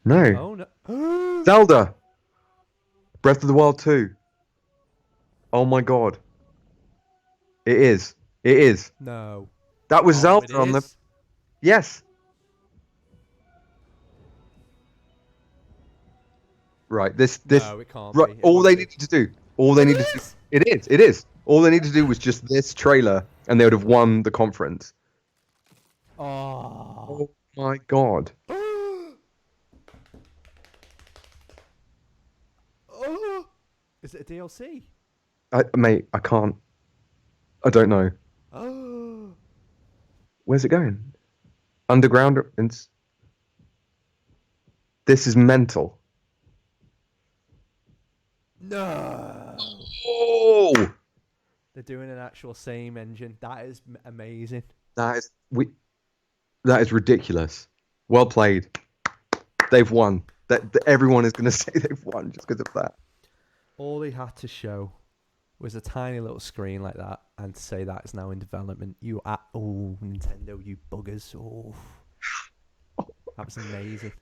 No. Oh no. Zelda. Breath of the Wild 2. Oh my god. It is. It is. No. That was Oh, Zelda it on the. is? Yes. Right. This. No, it can't Right. be. It All won't they be. needed to do. All they It needed to do. is! It is. It is. All they needed to do was just this trailer, and they would have won the conference. Oh. Oh my god. Oh. Is it a DLC? Mate, I can't. I don't know. Oh. Where's it going? Underground. This is mental. No. Oh, They're doing an actual same engine. That is amazing. that is ridiculous. Well played. They've won. That everyone is going to say they've won just because of that. All they had to show was a tiny little screen like that and say that is now in development. Oh, Nintendo, you buggers. Oh. That was amazing.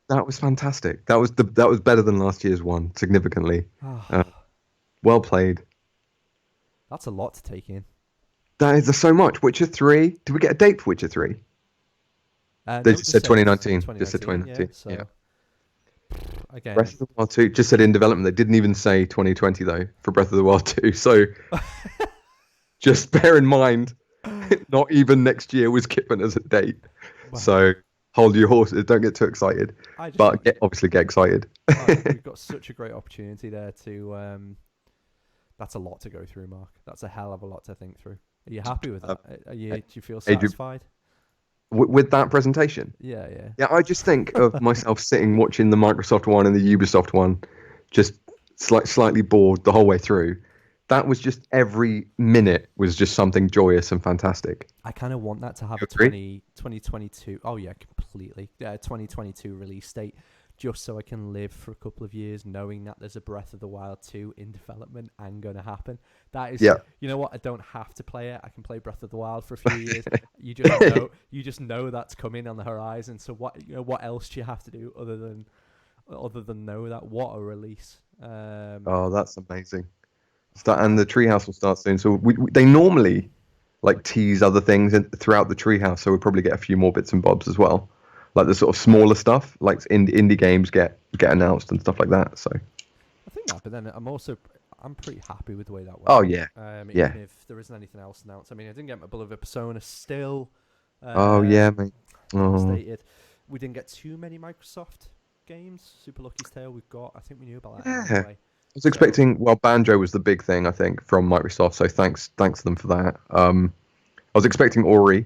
That was fantastic. That was better than last year's one significantly. Oh, Well played. that's a lot to take in. That is so much. Witcher 3. Did we get a date for Witcher 3? No, They just said 2019. Just said 2019. Yeah, so Yeah. again, Breath of the Wild 2 just said in development. They didn't even say 2020 though for Breath of the Wild 2. So just bear in mind, not even next year was given as a date. Wow. So hold your horses. Don't get too excited. But obviously get excited. we've got such a great opportunity there to. That's a lot to go through, Mark. That's a hell of a lot to think through. Are you happy with that? Do you feel satisfied? With that presentation? Yeah, yeah. Yeah, I just think of myself sitting watching the Microsoft one and the Ubisoft one, just slightly bored the whole way through. That was just every minute was just something joyous and fantastic. I kind of want that to have a 2022. Oh yeah, completely. 2022 release date, just so I can live for a couple of years knowing that there's a Breath of the Wild 2 in development and going to happen. That is, yeah. You know what? I don't have to play it. I can play Breath of the Wild for a few years. You just know that's coming on the horizon. So what else do you have to do other than know that? What a release! Oh, that's amazing. And the treehouse will start soon. So they normally like tease other things throughout the treehouse. So we'll probably get a few more bits and bobs as well. Like the sort of smaller stuff, like indie games get announced and stuff like that. So I think that, but then I'm pretty happy with the way that went. Oh yeah, even if there isn't anything else announced. I mean, I didn't get my Beloved Persona still. Oh yeah, mate. Stated. We didn't get too many Microsoft games. Super Lucky's Tale we've got. I think we knew about that anyway. I was expecting. Well, Banjo was the big thing, I think, from Microsoft. So thanks to them for that. I was expecting Ori.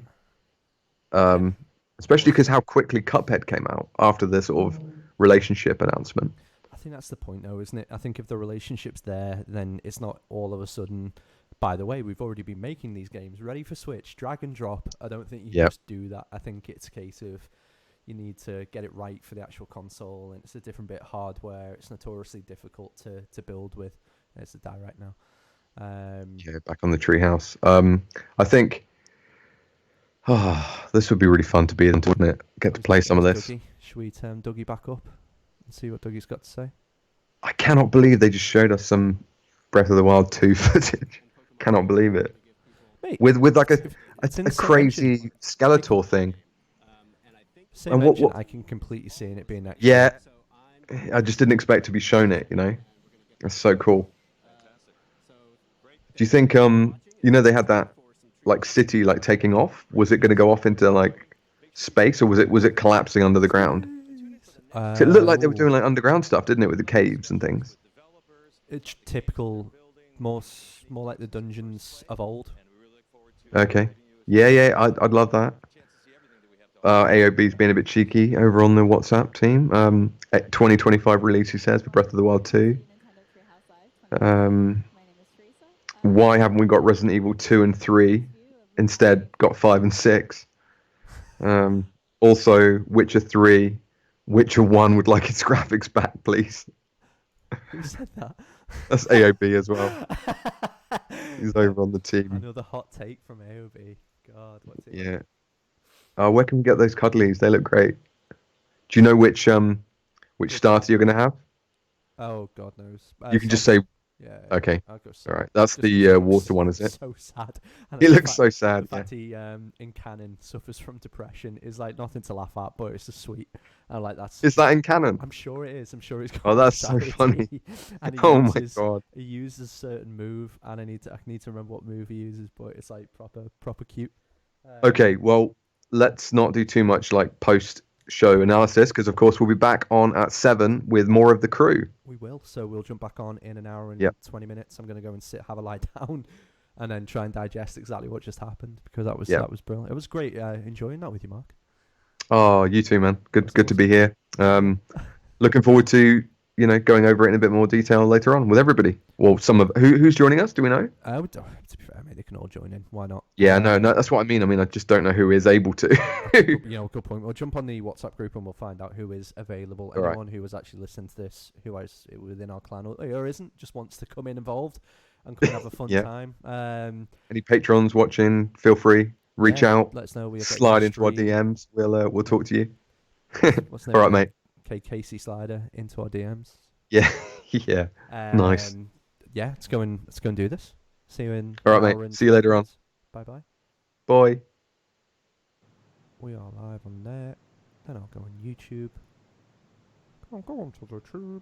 Especially because how quickly Cuphead came out after the sort of relationship announcement. I think that's the point, though, isn't it? I think if the relationship's there, then it's not all of a sudden, by the way, we've already been making these games ready for Switch, drag and drop. I don't think you just do that. I think it's a case of you need to get it right for the actual console, and it's a different bit of hardware. It's notoriously difficult to build with. It's a direct now. Back on the treehouse. I think... this would be really fun to be in, wouldn't it? Get to play some of this. Dougie. Should we turn Dougie back up and see what Dougie's got to say? I cannot believe they just showed us some Breath of the Wild 2 footage. Cannot believe it. Mate, with like a crazy Skeletor thing. Same engine, I can completely see it being next. Yeah, I just didn't expect to be shown it. That's so cool. Do you think they had that like city like taking off? Was it going to go off into like space, or was it collapsing under the ground? It looked like they were doing like underground stuff, didn't it, with the caves and things? It's typical, more like the dungeons of old. Okay. Yeah, I'd love that. AOB's being a bit cheeky over on the WhatsApp team. 2025 release, he says, for Breath of the Wild 2. Why haven't we got Resident Evil 2 and 3? Instead, got 5 and 6. Also, Witcher 3. Witcher 1 would like its graphics back, please. Who said that? That's AOB as well. He's over on the team. Another hot take from AOB. God, what's it? Yeah. Where can we get those cuddlies? They look great. Do you know which which starter you're going to have. Oh, God knows. You can just say, Yeah. okay. I'll go All right. That's Just the 'cause he water looks one, is it? So sad. And He the looks fact- so sad. The Yeah. fact he in canon suffers from depression is like nothing to laugh at, but it's just sweet. And like that's. Is that in canon? I'm sure it is. I'm sure it's. Oh, that's so funny. And he Oh my uses, god. He uses a certain move, and I need to remember what move he uses, but it's like proper cute. Okay, well, let's not do too much like post-show analysis because, of course, we'll be back on at 7 with more of the crew. We will. So we'll jump back on in an hour and Yep. 20 minutes. I'm going to go and have a lie down, and then try and digest exactly what just happened because that was brilliant. It was great enjoying that with you, Mark. Oh, you too, man. Good That's to be here. Looking forward to going over it in a bit more detail later on with everybody. Well, some of who's joining us? Do we know? To be fair, mate, they can all join in. Why not? Yeah, no, that's what I mean. I just don't know who is able to. Good point. We'll jump on the WhatsApp group and we'll find out who is available. All right. Anyone who was actually listening to this, who is within our clan or isn't, just wants to come in involved and come and have a fun Yeah. time. Any patrons watching? Feel free. Reach out. Let us know. We'll get you Slide on into our stream. DMs. We'll talk to you. What's All right, mate. Okay, Casey Slider into our DMs. Yeah, yeah. Nice. Yeah, let's go and do this. See you in. All right, an mate. hour and See you later 20 on. minutes. Bye. Bye. We are live on there. Then I'll go on YouTube. I'll go on to the tube.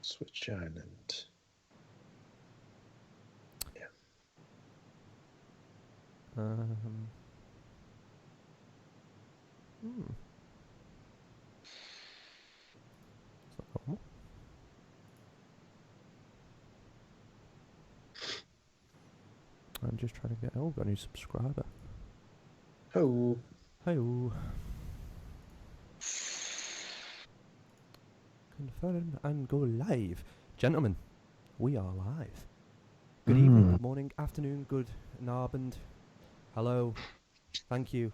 Switch Island. Is that normal? I'm just trying to get. Oh, got a new subscriber. Oh. Hey-oh. Confirm and go live. Gentlemen, we are live. Good evening, good morning, afternoon, good Abend. Hello. Thank you.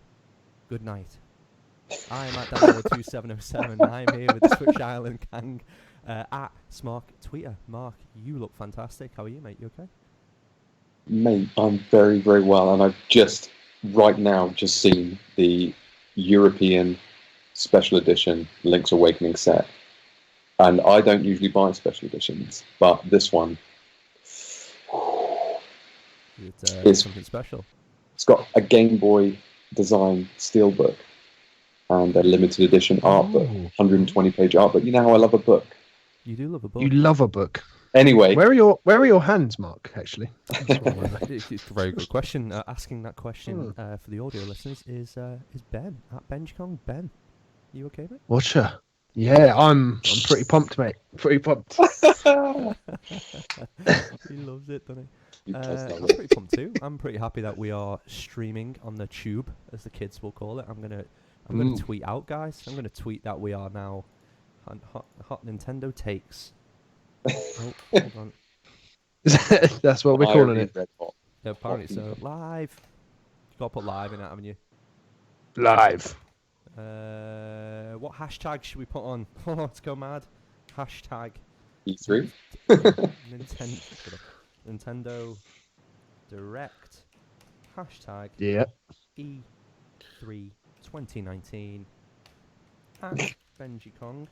Good night. I am at Danward2707. I'm here with the Switch Island Gang at Smark Tweeter. Mark, you look fantastic. How are you, mate? You okay? Mate, I'm very, very well, and I've just right now seen the European Special Edition Link's Awakening set. And I don't usually buy special editions, but this one It's something special. It's got a Game Boy design steelbook and a limited edition art book, 120-page art book. You know how I love a book. You do love a book. You love a book. Anyway, Where are your hands, Mark? Actually, It's a very good question. Asking that question for the audio listeners is Ben at Banjo-Kazooie. Ben, you okay, mate? watcher. Yeah, I'm pretty pumped, mate. Pretty pumped. He loves it, doesn't he? I'm pretty pumped too. I'm pretty happy that we are streaming on the tube, as the kids will call it. I'm gonna tweet out, guys. I'm gonna tweet that we are now hot Nintendo takes. Oh, hold on. That's what we're calling it. Yeah, apparently so. Live. You gotta put live in it, haven't you? Live. What hashtag should we put on? Oh, let's go mad. Hashtag E3. Nintendo Direct. Hashtag Yeah. E3 2019. At Benji Kong.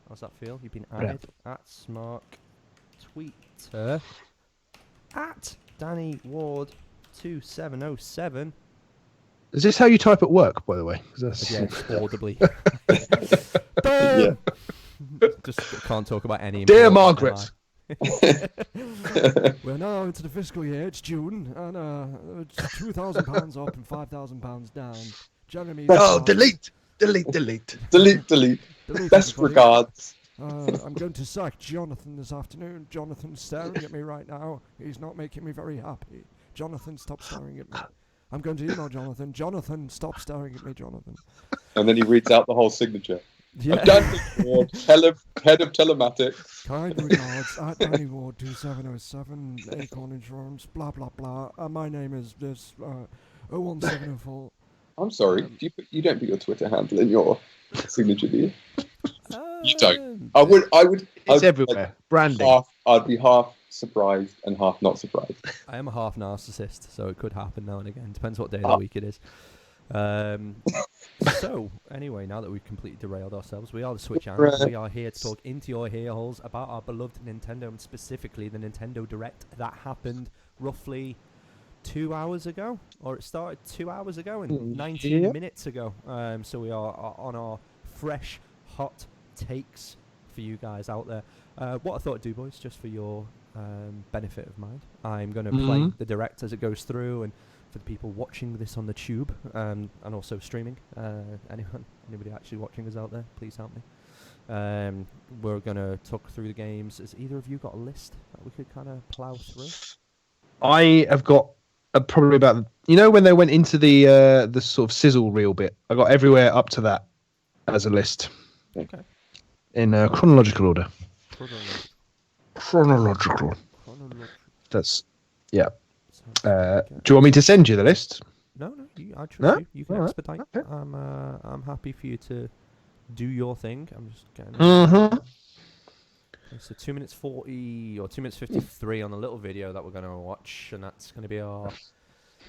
How's that feel? You've been added at Smark Twitter. At Danny Ward 2707. Is this how you type at work, by the way? 'Cause that's... Yeah, it's audibly. Yeah. Just can't talk about any. Dear important Margaret. We're now into the fiscal year. It's June, and it's £2,000 up and £5,000 down. Jeremy. Oh, delete. delete. Delete, Best everybody. regards. I'm going to sack Jonathan this afternoon. Jonathan's staring at me right now. He's not making me very happy. Jonathan, stop staring at me. I'm going to email Jonathan. Jonathan, stop staring at me, Jonathan. And then he reads out the whole signature. Yeah. Danny Ward, head of telematics. Kind regards at Danny Ward 2707, Acorn Insurance, blah blah blah. My name is this 01704. I'm sorry, you don't put your Twitter handle in your signature do you? You Um, don't. I would. It's I'd, everywhere. Branding. I'd be half surprised and half not surprised. I am a half narcissist, so it could happen now and again. Depends what day of Oh. the week it is. So, anyway, now that we've completely derailed ourselves, we are the Switch Channel. We are here to talk into your ear holes about our beloved Nintendo, and specifically the Nintendo Direct that happened roughly 2 hours ago, or it started 2 hours ago and 19 minutes ago. So we are on our fresh, hot takes for you guys out there. What I thought I'd do, boys, just for your benefit of mind, I'm going to play the Direct as it goes through, and for the people watching this on the tube and also streaming, anybody actually watching us out there, please help me. We're going to talk through the games. Has either of you got a list that we could kind of plow through? I have got probably about, when they went into the sort of sizzle reel bit, I got everywhere up to that as a list. Okay. In chronological order. Chronological. That's, yeah. Do you want me to send you the list? No, I trust you. You can Alright, expedite. okay. I'm happy for you to do your thing. I'm just getting. Mm-hmm. So 2 minutes 40 or 2 minutes 53 on the little video that we're going to watch, and that's going to be our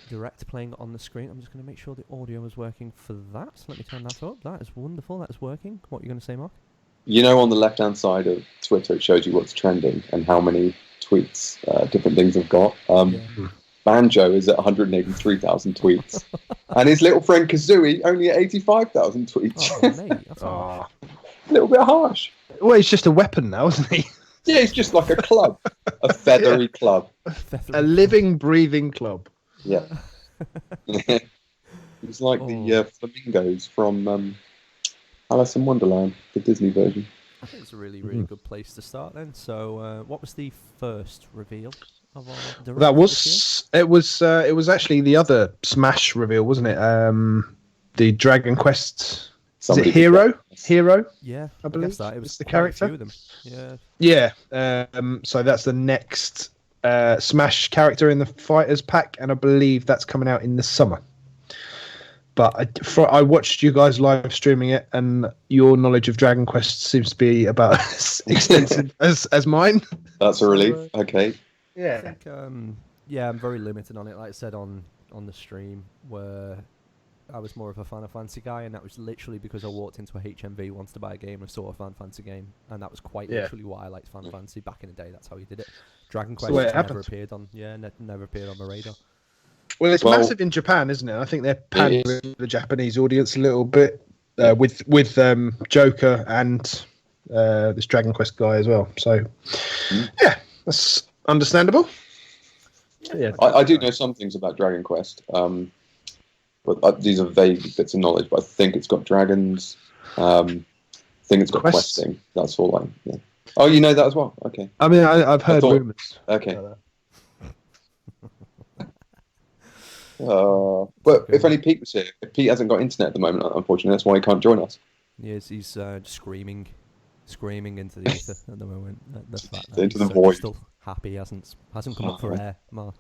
Direct playing on the screen. I'm just going to make sure the audio is working for that. So let me turn that up. That is wonderful. That is working. What are you going to say, Mark? On the left-hand side of Twitter, it shows you what's trending and how many tweets different things have got. Banjo is at 183,000 tweets, and his little friend Kazooie only at 85,000 tweets. Oh, mate, that's harsh. A little bit harsh. Well, he's just a weapon now, isn't he? Yeah, he's just like a club, a feathery club. A living, breathing club. Yeah. He's like the flamingos from Alice in Wonderland, the Disney version. I think it's a really, really good place to start then. So, what was the first reveal of our Direct? That was it was actually the other Smash reveal, wasn't it? The Dragon Quest. Somebody is it Hero? Hero? Yeah, I believe guess that. It was the quite a character. few of them. Yeah. Yeah. So that's the next Smash character in the Fighters pack, and I believe that's coming out in the summer. But I watched you guys live streaming it, and your knowledge of Dragon Quest seems to be about as extensive as mine. That's a relief. Okay. Yeah. I think, I'm very limited on it. Like I said on the stream, where I was more of a Final Fantasy guy, and that was literally because I walked into a HMV, wanted to buy a game, and saw a Final Fantasy game, and that was quite literally why I liked Final Fantasy back in the day. That's how you did it. Dragon Quest never appeared on my radar. Well, it's massive in Japan, isn't it? I think they're pandering the Japanese audience a little bit with Joker and this Dragon Quest guy as well. So, yeah, that's understandable. Yeah, I do know some things about Dragon Quest, but these are vague bits of knowledge. But I think it's got dragons. I think it's got questing. That's all. Oh, you know that as well. Okay. I mean, I've heard rumors. Okay. But if only Pete was here. Pete hasn't got internet at the moment, unfortunately. That's why he can't join us. Yes, he's screaming into the ether at the moment. The fact into the void. Still happy hasn't come up for air. Mark.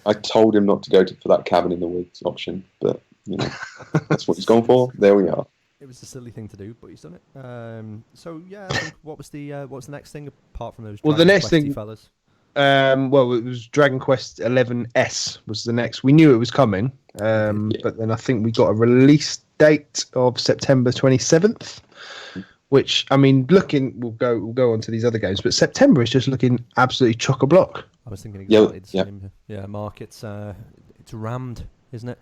I told him not to go for that cabin in the woods option, but that's what he's gone for. There we are. It was a silly thing to do, but he's done it. So yeah, I think what was the next thing apart from those? Well, the next Questy thing, fellas. It was Dragon Quest 11S was the next. We knew it was coming, but then I think we got a release date of September 27th. Which, I mean, we'll go on to these other games, but September is just looking absolutely chock-a-block. I was thinking exactly the same. Yeah, Mark, it's rammed, isn't it?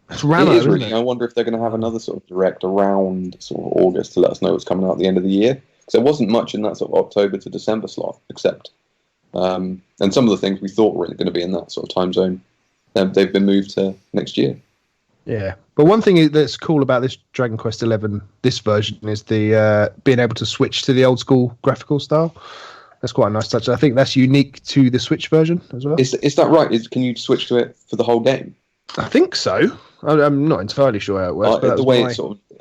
It's rammed, it is really. Isn't it? I wonder if they're going to have another sort of direct around sort of August to let us know what's coming out at the end of the year. Because there wasn't much in that sort of October to December slot, except, and some of the things we thought were going to be in that sort of time zone, they've been moved to next year. Yeah, but one thing that's cool about this Dragon Quest 11, this version, is the being able to switch to the old school graphical style. That's quite a nice touch. I think that's unique to the Switch version as well. Is that right? Can you switch to it for the whole game? I think so. I'm not entirely sure how it works. But the way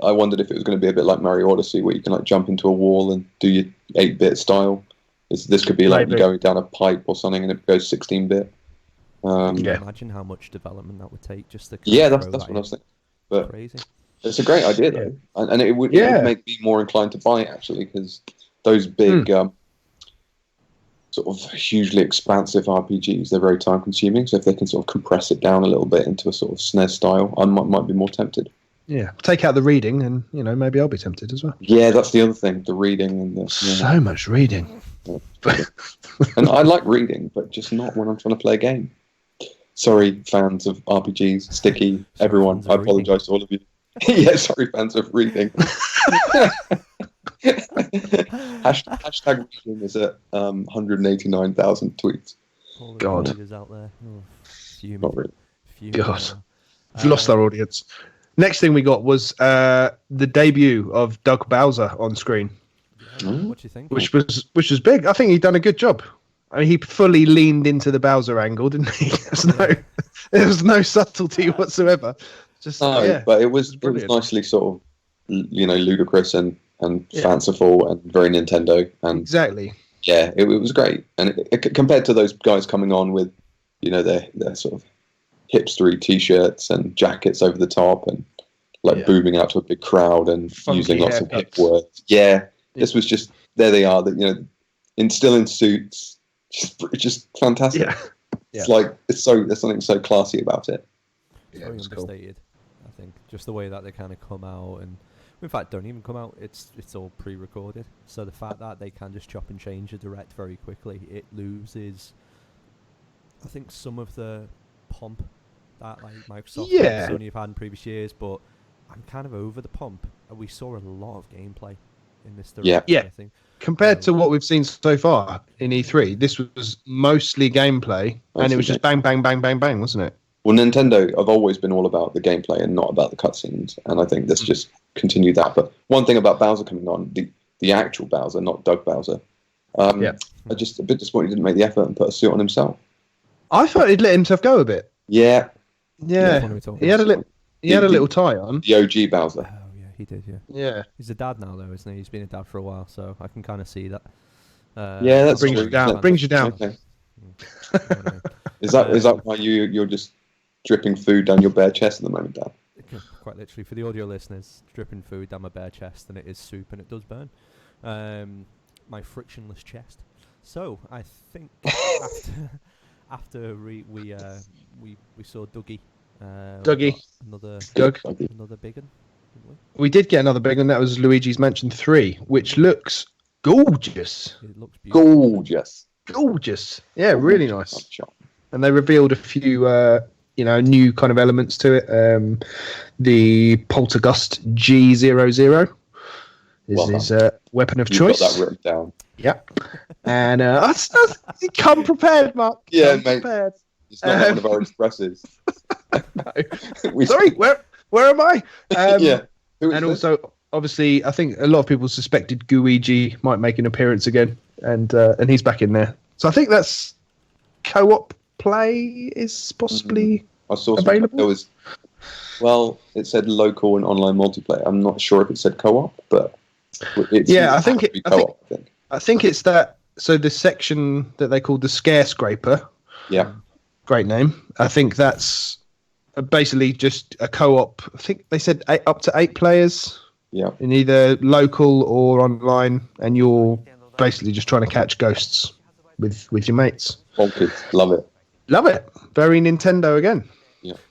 I wondered if it was going to be a bit like Mario Odyssey, where you can like jump into a wall and do your 8-bit style. This could be like you going down a pipe or something, and it goes 16-bit. Can you imagine how much development that would take just to that's what I was thinking. But crazy. It's a great idea though, and it would make me more inclined to buy it actually, because those big sort of hugely expansive RPGs, they're very time consuming. So if they can sort of compress it down a little bit into a sort of SNES style, I might be more tempted. Yeah, take out the reading, and maybe I'll be tempted as well. Yeah, that's the other thing, the reading and so much reading. And I like reading, but just not when I'm trying to play a game. Sorry, fans of RPGs, Sticky, everyone. I apologise to all of you. Yeah, sorry, fans of reading. Hashtag reading is at 189,000 tweets. All the God. readers out there. Oh, fuming. Not really. Fuming. God, we've lost our audience. Next thing we got was the debut of Doug Bowser on screen. Yeah, what do you think? Which was big. I think he'd done a good job. I mean, he fully leaned into the Bowser angle, didn't he? There was no subtlety whatsoever. But it was nicely sort of, ludicrous and fanciful and very Nintendo. And exactly. Yeah, it was great. And compared to those guys coming on with, their sort of hipstery T-shirts and jackets over the top and booming out to a big crowd and Funky using lots of haircuts. hip words. Yeah, this was just, there they are, still in suits. Just fantastic. Yeah. It's like there's something so classy about it. It's very understated. I think just the way that they kind of come out, and in fact don't even come out. It's all pre-recorded. So the fact that they can just chop and change a direct very quickly, it loses, I think, some of the pomp that Microsoft and Sony have had in previous years. But I'm kind of over the pomp. We saw a lot of gameplay in this direct. Yeah. I think. Compared to what we've seen so far in E3, this was mostly gameplay, and it was just bang, bang, bang, bang, bang, wasn't it? Well, Nintendo have always been all about the gameplay and not about the cutscenes, and I think this just continued that. But one thing about Bowser coming on, the actual Bowser, not Doug Bowser, I'm just a bit disappointed he didn't make the effort and put a suit on himself. I thought he'd let himself go a bit. Yeah. He had a little tie on. The OG Bowser. Oh yeah, he did. Yeah. He's a dad now, though, isn't he? He's been a dad for a while, so I can kind of see that. That brings you down. Brings you down. Okay. Is that why you're just dripping food down your bare chest at the moment, Dan? Quite literally, for the audio listeners, dripping food down my bare chest, and it is soup, and it does burn. My frictionless chest. So I think after we saw Dougie. Another big one. We did get another big one. That was Luigi's Mansion 3, which looks gorgeous. It looks beautiful. Gorgeous. Yeah, really nice. And they revealed a few, new kind of elements to it. The Poltergust G00 is his weapon of choice. Got that written down. Yep. And come prepared, Mark. Yeah, come mate. Prepared. It's not one of our expresses. No. Sorry, where am I? Yeah. And also, obviously, I think a lot of people suspected Gooigi might make an appearance again, and he's back in there. So I think that's co-op play is possibly I saw available. It said local and online multiplayer. I'm not sure if it said co-op, but I think it co-op. I think it's that. So the section that they called the Scare Scraper. Yeah. Great name. I think that's basically just a co-op. I think they said up to 8 players. Yeah. In either local or online, and you're basically just trying to catch ghosts with your mates. Love it. Love it. Very Nintendo again.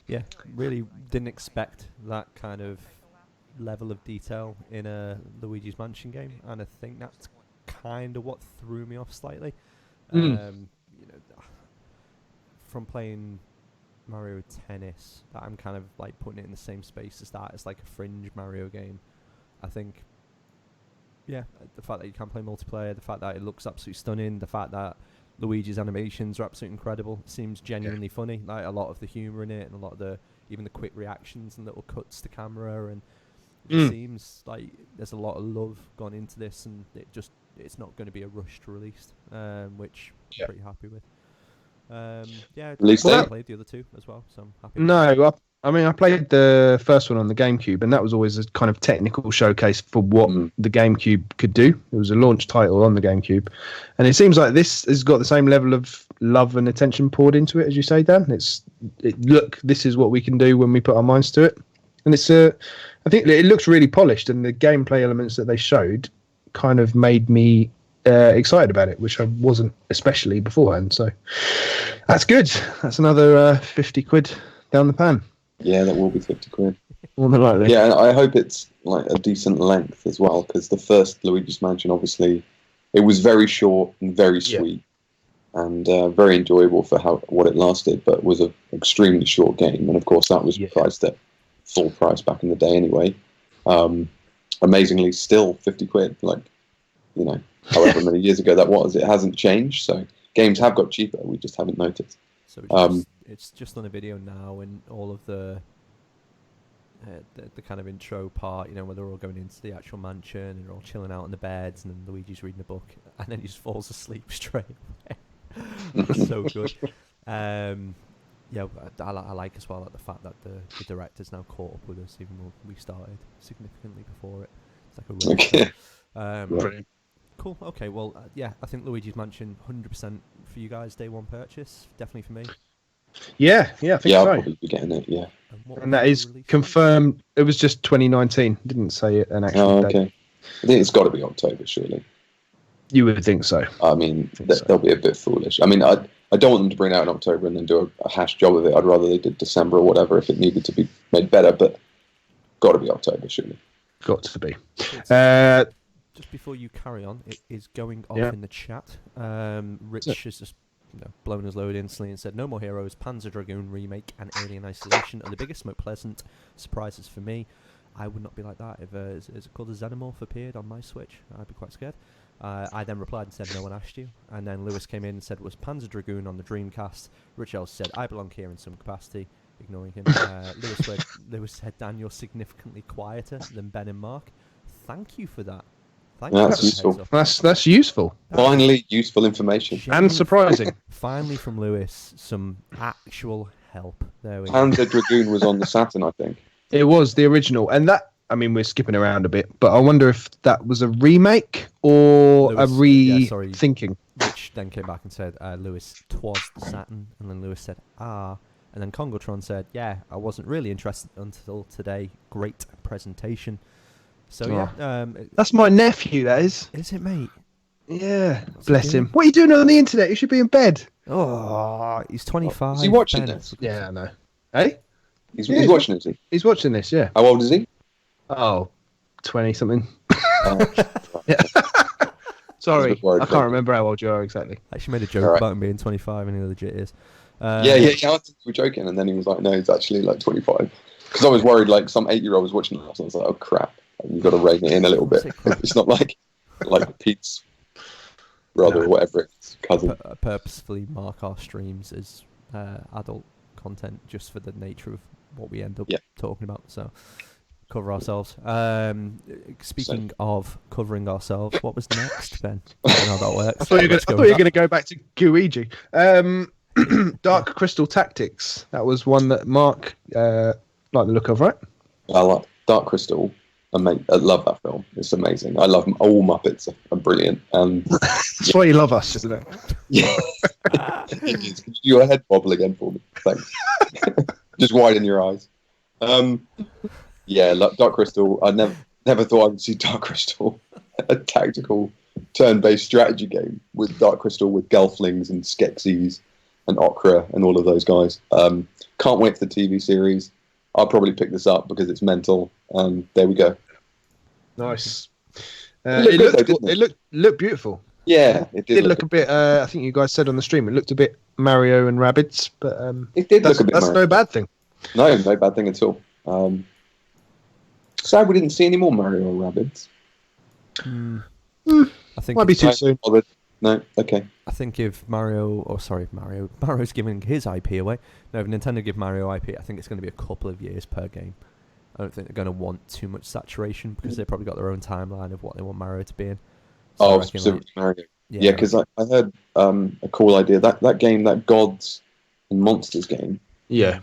Yeah, really didn't expect that kind of level of detail in a Luigi's Mansion game, and I think that's kind of what threw me off slightly. From playing Mario Tennis, that I'm kind of like putting it in the same space as that. It's like a fringe Mario game. I think, the fact that you can play multiplayer, the fact that it looks absolutely stunning, the fact that Luigi's animations are absolutely incredible, seems genuinely funny. Like a lot of the humor in it, and a lot of even the quick reactions and little cuts to camera, and it seems like there's a lot of love gone into this, and it's not going to be a rushed release, which I'm pretty happy with. I played the other two as well, so I'm happy. No, I played the first one on the GameCube, and that was always a kind of technical showcase for what the GameCube could do. It was a launch title on the GameCube, and it seems like this has got the same level of love and attention poured into it, as you say, Dan. This is what we can do when we put our minds to it, and it's a I think it looks really polished, and the gameplay elements that they showed kind of made me excited about it, which I wasn't especially beforehand. So that's good. That's another 50 quid down the pan. Yeah, that will be 50 quid. More than likely. Yeah, and I hope it's like a decent length as well, because the first Luigi's Mansion, obviously, it was very short and very sweet, and very enjoyable for what it lasted, but was an extremely short game. And of course, that was priced at full price back in the day anyway. Amazingly, still 50 quid. Like, you know, however many years ago that was, it hasn't changed. So games have got cheaper. We just haven't noticed. So it's just on a video now, and all of the kind of intro part, you know, where they're all going into the actual mansion and they're all chilling out on the beds, and then Luigi's reading a book, and then he just falls asleep straight away. It's so good. Yeah, I like as well, like, the fact that the director's now caught up with us, even though we started significantly before it. It's like a Brilliant. Cool. Okay. Well, yeah, I think Luigi's Mansion 100% for you guys, day one purchase. Definitely for me. Yeah, I think I'll so. probably be getting it. Yeah. And that is confirmed. It was just 2019. Didn't say an actual date. Okay. I think it's got to be October, surely. You would think so. I mean, they'll be a bit foolish. I mean, I don't want them to bring it out in October and then do a hash job of it. I'd rather they did December or whatever if it needed to be made better. But got to be October, surely. Got to be. Just before you carry on, it is going off Yeah. in the chat. Rich has just blown his load instantly and said, "No more heroes. Panzer Dragoon remake and Alien Isolation are the biggest, most pleasant surprises for me. I would not be like that if is it called a Xenomorph appeared on my Switch. I'd be quite scared." I then replied and said, "No one asked you." And then Lewis came in and said, "Was Panzer Dragoon on the Dreamcast?" Rich else said, "I belong here in some capacity." Ignoring him. Lewis said, "Dan, you're significantly quieter than Ben and Mark." Thank you for that. Thank you. That's useful. That's useful. Finally, useful information. And surprising. Finally, from Lewis, some actual help. There we go. Panzer Dragoon was on the Saturn, I think. It was the original, and that. I mean, we're skipping around a bit, but I wonder if that was a remake or Lewis, a rethinking. Rich then came back and said, "Lewis, 'twas the Saturn," and then Lewis said, "Ah." And then Congotron said, "Yeah, I wasn't really interested until today. Great presentation." So yeah, That's my nephew. That is. is it, mate? Yeah. What's Bless he doing? him. What are you doing on the internet? You should be in bed. Oh, he's 25. Is he watching Ben. this? Yeah, I know. Hey, He's Yeah, watching it, is he? he's watching this. Yeah. How old is he? Oh, 20 something. Oh, Yeah. Sorry, worried I about can't it. remember how old you are exactly. I actually made a joke Alright. about him being 25, and he legit is. yeah. I thought we were joking, and then he was like, "No, he's actually like 25." Because I was worried, like some 8-year-old was watching it, and I was like, "Oh crap, you've got to rein it in a little bit." It's not like Pete's brother or whatever it's cousin. Purposefully mark our streams as adult content just for the nature of what we end up talking about. So cover ourselves. Speaking of covering ourselves, what was next, Ben? I don't know how that works. I thought you were Let's go going with to go back to Guigi. Dark Crystal Tactics. That was one that Mark liked the look of, right? I like Dark Crystal. I love that film. It's amazing. I love all Muppets are brilliant. And That's why you love us, isn't it? yeah, your head wobble again for me. Thanks. Just widen your eyes. Yeah, Dark Crystal. I never thought I would see Dark Crystal, a tactical turn-based strategy game with Dark Crystal, with Gelflings and Skeksis and Okra and all of those guys. Can't wait for the TV series. I'll probably pick this up because it's mental. There we go. Nice. It Looked beautiful. Yeah, it It did look a bit. I think you guys said on the stream it looked a bit Mario and Rabbids, but it did look a bit. That's Mario. no bad thing. No bad thing at all. Sad we didn't see any more Mario or Rabbids. I think Might be too soon. Bothered. No, okay. I think if Mario's giving his IP away. No, if Nintendo give Mario IP, I think it's going to be a couple of years per game. I don't think they're going to want too much saturation because they've probably got their own timeline of what they want Mario to be in. So I reckon, specifically Mario. yeah, Yeah, because I heard a cool idea. That game, that Gods and Monsters game, Yeah.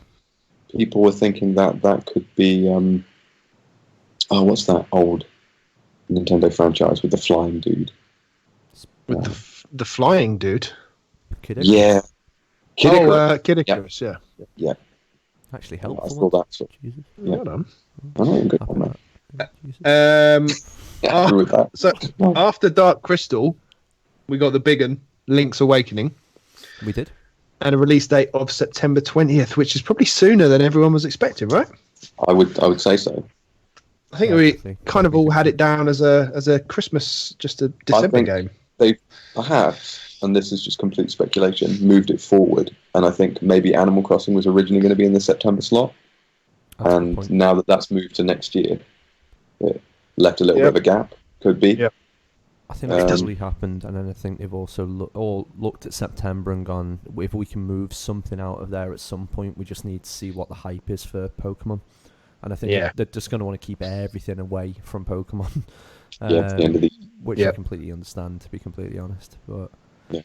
people were thinking that could be... what's that old Nintendo franchise with the flying dude? With the flying dude. Kid Yeah. Kid Icarus. Kid Icarus, yeah. Yeah. Actually I helpful. saw that. So, Jesus. Yeah. Well done. I know, good Happy on with that. that. Jesus. Yeah, happy with that. So after Dark Crystal, we got the big one, Link's Awakening, We did. and a release date of September 20th, which is probably sooner than everyone was expecting, right? I would say so. I think Yeah, we definitely. kind of all Definitely had think it down as a Christmas, just a December think- game. They perhaps, and this is just complete speculation, moved it forward. And I think maybe Animal Crossing was originally going to be in the September slot. That's a good And point. now that that's moved to next year, it left a little Yep. bit of a gap. Could be. Yep. I think that's Um, probably happened, and then I think they've also looked at September and gone, if we can move something out of there at some point, we just need to see what the hype is for Pokemon. And I think Yeah. they're just going to want to keep everything away from Pokemon. Yeah, it's the end of the Which I Yep. completely understand, to be completely honest. But Yeah.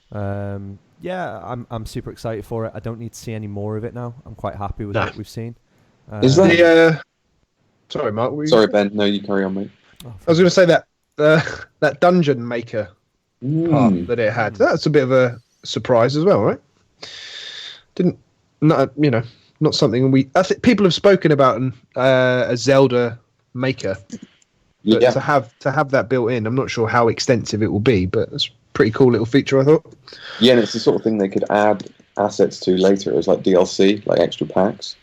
I'm super excited for it. I don't need to see any more of it now. I'm quite happy with Nah. what we've seen. Is that- The sorry, Mark. what were you Sorry, saying? Ben. No, you carry on, mate. oh, I was going to say that that dungeon maker part Mm. that it had. That's a bit of a surprise as well, right? Not something I think people have spoken about a Zelda maker. But Yeah, to have that built in, I'm not sure how extensive it will be, but it's a pretty cool little feature, I thought. yeah, and it's the sort of thing they could add assets to later as like DLC, like extra packs.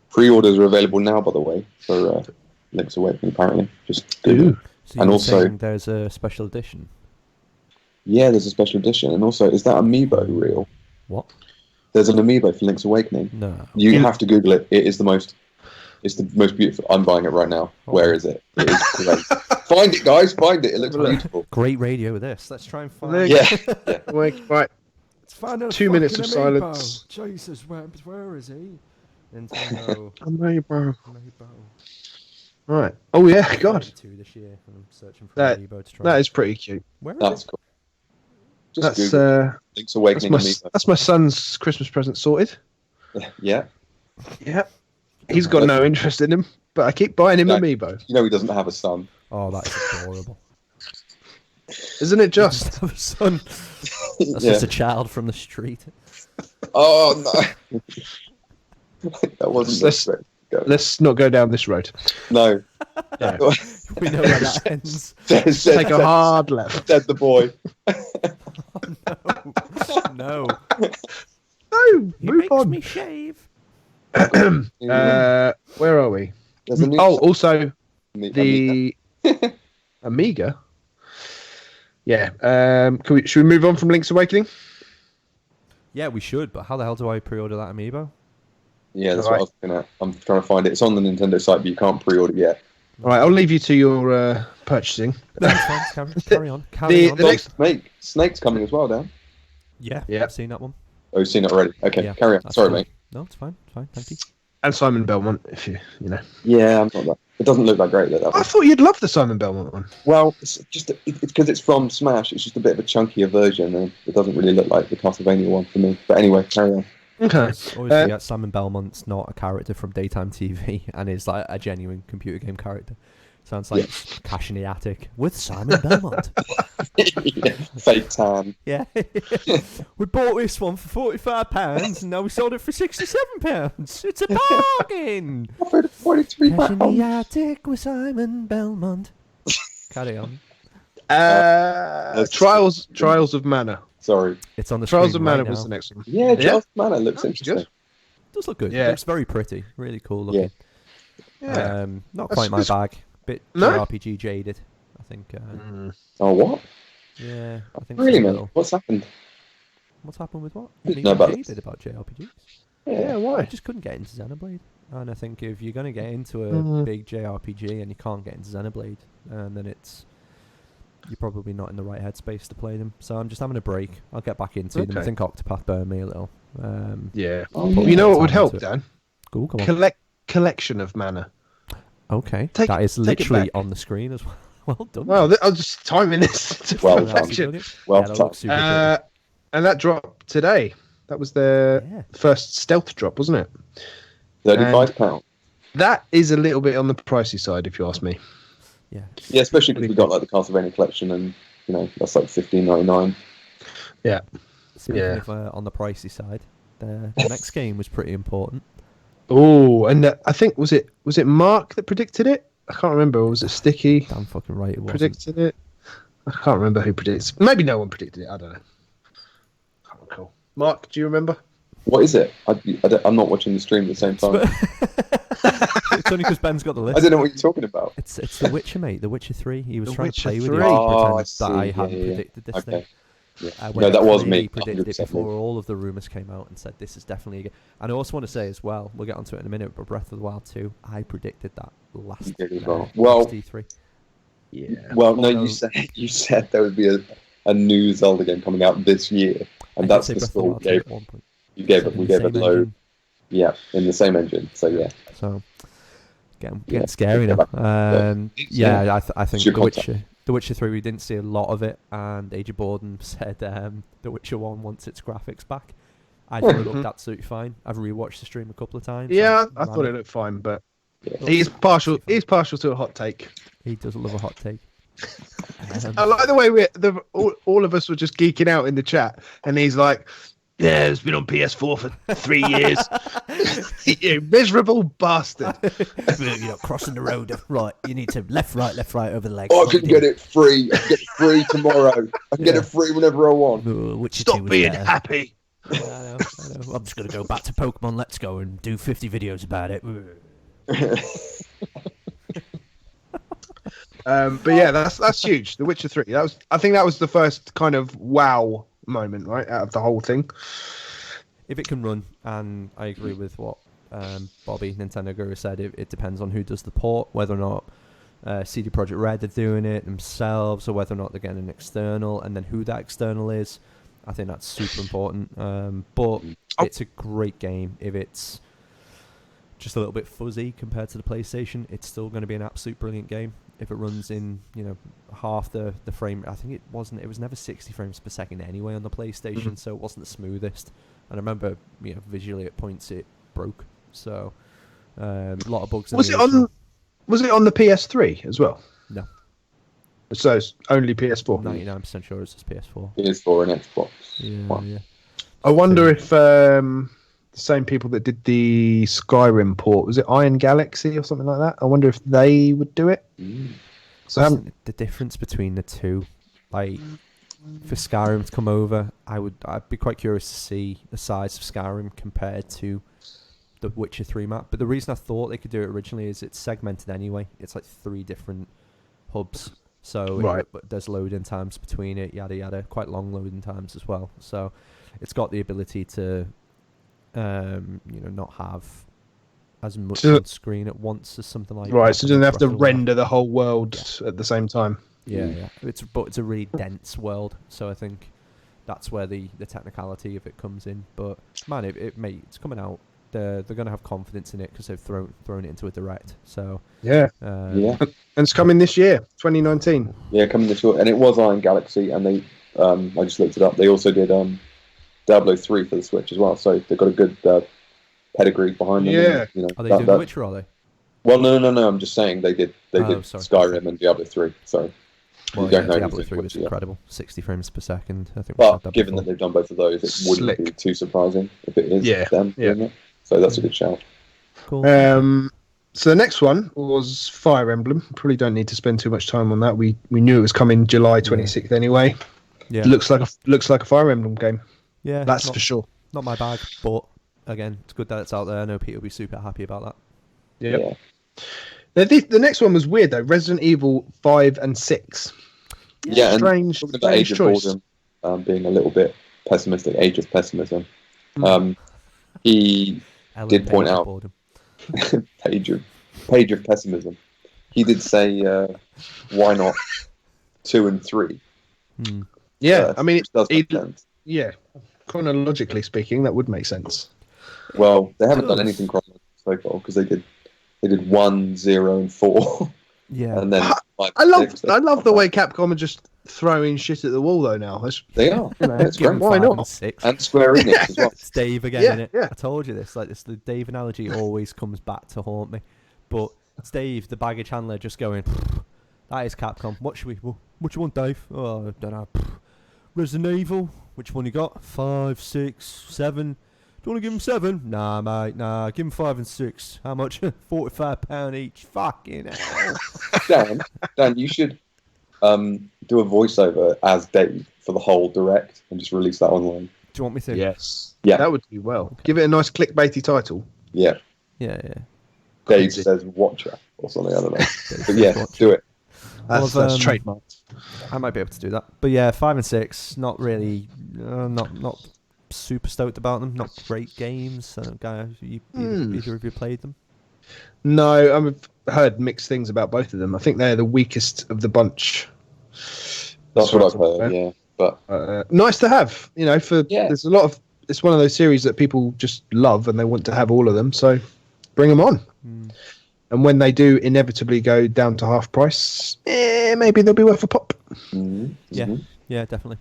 Pre-orders are available now, by the way, for Link's Awakening. Apparently, just Google. Ooh. So And you're also- saying there's a special edition? Yeah, there's a special edition, and also is that amiibo real? What? There's an amiibo for Link's Awakening. No. You have to Google it. It is the most. It's the most beautiful. I'm buying it right now. Oh. Where is it? It is great. Find it, guys. Find it. It looks Have a look. beautiful. Great radio with this. Let's try and find. There you Yeah. Right. Let's find a 2 minutes of fucking amiibo. silence. Jesus, where is he? Nintendo Amiibo. amiibo. Right. Oh yeah, God, 32 this year. And I'm searching for That- amiibo to try. that is pretty cute. Where is That's it? cool. Just That's Google Link's Awakening amiibo. that's my son's Christmas present sorted. Yeah. Yep. He's got no interest in him, but I keep buying him No. amiibo. You know he doesn't have a son. Oh, that is adorable. Isn't it just? Just have a son. That's Yeah. just a child from the street. Oh no. That wasn't Let's- the go. Let's not go down this road. No. No. We know where that ends. Take a hard left. Said the boy. No. No, He move makes on. me shave. Where are we? There's a new Oh, also Amiga. the Amiga. Yeah. Should we move on from Link's Awakening? Yeah, we should, but how the hell do I pre-order that amiibo? Yeah, that's what I was looking at. I'm trying to find it. It's on the Nintendo site, but you can't pre-order it yet. All right, I'll leave you to your purchasing. No, it's fine. Carry on. Carry on. the next- Snake's coming as well, Dan. Yeah, Yeah. I've seen that one. Oh, you've seen it already. Okay, Yeah, carry on. that's Sorry, cool. mate. No, it's fine. It's fine. Thank you. And Simon Belmont, if you know. Yeah, I'm not that. It doesn't look that great, though. That I one. thought you'd love the Simon Belmont one. Well, it's just it's because it's from Smash. It's just a bit of a chunkier version, and it doesn't really look like the Castlevania one for me. But anyway, carry on. Okay. Always forget Simon Belmont's not a character from daytime TV and is like a genuine computer game character. Sounds like Cash in the Attic with Simon Belmont. Yeah, fake tan. Yeah. We bought this one for £45 and now we sold it for £67. It's a bargain. Offered £43. Cash in the Attic with Simon Belmont. Carry on. Trials of Mana. Sorry. It's on the Trials screen of Mana right was now. the next one. Yeah, Charles Manor looks That's interesting. good. Does look good. Yeah. Looks very pretty. Really cool looking. Yeah. Not That's- quite my that's- bag. Bit No? JRPG jaded. I think. Oh, what? Yeah. I think. Really, so, man? little. What's happened? What's happened with what? Didn't Me know about jaded this. about JRPGs. Yeah, I why? just couldn't get into Xenoblade. And I think if you're going to get into a big JRPG and you can't get into Xenoblade, then you're probably not in the right headspace to play them. So I'm just having a break. I'll get back into them. I Okay. think Octopath burned me a little. Yeah. Oh, You yeah. know what would Time help, into it. Dan? Cool, come on. Collection of Mana. Okay. Take That it- is take it literally back. on the screen as well. Well done. Well, I was just timing this to Well That's done. perfection. brilliant. Well Yeah, that done. looks super pretty. And that dropped today. That was the Yeah. first stealth drop, wasn't it? £35. That is a little bit on the pricey side, if you ask me. Yeah. Yeah, especially because we got like the Castlevania collection, and that's like $15.99. Yeah. Speaking Yeah. of on the pricey side, The next game was pretty important. Oh, and I think was it Mark that predicted it? I can't remember. Or was it Sticky Damn fucking right it was. predicted it? I can't remember who predicts. Maybe no one predicted it. I don't know. Can't recall. Mark, do you remember? What is it? I'm not watching the stream at the same time. It's only because Ben's got the list. I don't know what you're talking about. It's The Witcher, mate. The Witcher 3. He was The trying Witcher to play with 3. you Oh, I to pretend that I see. hadn't Yeah. predicted this thing. Okay. Yeah. When No, that was clearly me. predicted it 100% before me. all of the rumours came out and said this is definitely a game. And I also want to say as well, we'll get onto it in a minute, but Breath of the Wild 2, I predicted that last You did as well. Well, last E3. Yeah. Well, no, Although- you said there would be a new Zelda game coming out this year, I and did that's say the Breath of the score Wild we 2 gave. at one point. You gave Said it. in We the gave it same low. engine. Yeah, in the same engine. So yeah. So, getting Yeah, scary go now. back. Yeah, I think It's your The content. Witcher 3, we didn't see a lot of it, and Age of Boredom said The Witcher 1 wants its graphics back. I thought it looked absolutely fine. I've rewatched the stream a couple of times. Yeah, and I ran thought it looked fine, but Yeah. he's partial. absolutely He's partial to a hot take. He does love a hot take. I like the way all of us were just geeking out in the chat, and he's like, "Yeah, it's been on PS4 for 3 years." You miserable bastard. You're not crossing the road. Right, you need to left, right over the legs. Oh, I can get it free. I can get it free tomorrow. I can get Yeah. it free whenever I want. Witcher 2 Stop was being better. happy. I know. I'm just going to go back to Pokemon Let's Go and do 50 videos about it. But yeah, that's huge. The Witcher 3. I think that was the first kind of wow moment, right, out of the whole thing. If it can run, and I agree with what Bobby, Nintendo Guru, said, it depends on who does the port, whether or not CD Projekt Red are doing it themselves, or whether or not they're getting an external, and then who that external is. I think that's super important. But it's a great game. If it's just a little bit fuzzy compared to the PlayStation, it's still going to be an absolute brilliant game. If it runs in, half the frame, I think it was never 60 frames per second anyway on the PlayStation, so it wasn't the smoothest. And I remember, visually at points it broke. So a lot of bugs. Was it on the PS3 as well? No. So it's only PS4. 99% sure it's just PS4. PS4 and Xbox. Yeah, One. yeah. I wonder if the same people that did the Skyrim port, was it Iron Galaxy or something like that? I wonder if they would do it. So The difference between the two, like for Skyrim to come over, I'd be quite curious to see the size of Skyrim compared to the Witcher 3 map. But the reason I thought they could do it originally is it's segmented anyway. It's like 3 different hubs. So Right. but there's loading times between it, yada yada, quite long loading times as well. So it's got the ability to, not have as much So- on screen at once as something like right, so it doesn't have to Breath of the Wild. render the whole world at the same time. Yeah. It's a really dense world, so I think that's where the technicality of it comes in. But man, it's coming out. They're gonna have confidence in it because they've thrown it into a direct. So Yeah, Yeah, and it's coming this year, 2019. yeah, coming this year, and it was Iron Galaxy, and they, I just looked it up. They also did Diablo 3 for the Switch as well, so they've got a good pedigree behind them. Yeah. And, are they doing The Witcher? Are they? Well, no. I'm just saying they did Sorry. Skyrim and Diablo 3. So Well, you don't yeah, know Diablo anything 3 was Witcher yet. incredible, 60 frames per second. I think we said But that given before. that they've done both of those, it wouldn't Slick. be too surprising if it is Yeah, them doing it. So that's a good shout. Cool. So the next one was Fire Emblem. Probably don't need to spend too much time on that. We knew it was coming July 26th anyway. Yeah, Looks like a Fire Emblem game. yeah, That's not, for sure. not my bag, but again, it's good that it's out there. I know Pete will be super happy about that. Yep. The next one was weird though. Resident Evil 5 and 6. Yeah, and Strange, talking about Age of choice. Boredom, being a little bit pessimistic, Age of Pessimism. He Ellen did Page point of out boredom. page of pessimism. He did say, why not 2 and 3? Yeah, I mean, which does make sense. yeah. Chronologically speaking, that would make sense. Well, they haven't done does. anything chronological so far because they did 1, 0, and 4, Yeah, and then 5 I and love 6. the way Capcom are just throwing shit at the wall though now. They are. It's Give great. him Why 5 not? and 6. And Square Enix as well. It's Dave again, Yeah, innit? yeah. I told you this. Like this, the Dave analogy always comes back to haunt me. But it's Dave, the baggage handler, just going, "That is Capcom. What should we? What you want, Dave? Oh, I don't know. Resident Evil. Which one you got? 5, 6, 7. Do you want to give him 7? Nah, mate. Nah, give him 5 and 6. How much? £45 each. Fucking hell. Dan, you should do a voiceover as Dave for the whole direct and just release that online. Do you want me to? Yes. Yeah. That would do well. Okay. Give it a nice clickbaity title. Yeah. Yeah. Dave says Watcher or something. I don't know. But yeah, do it. That's trademarked. I might be able to do that. But yeah, 5 and 6. Not really. Not super stoked about them. Not great games. Guys, either of you played them? No, I've heard mixed things about both of them. I think they're the weakest of the bunch. That's what I've heard. Yeah, but nice to have. There's a lot of. It's one of those series that people just love and they want to have all of them. So bring them on. And when they do inevitably go down to half price, maybe they'll be worth a pop. Yeah, definitely.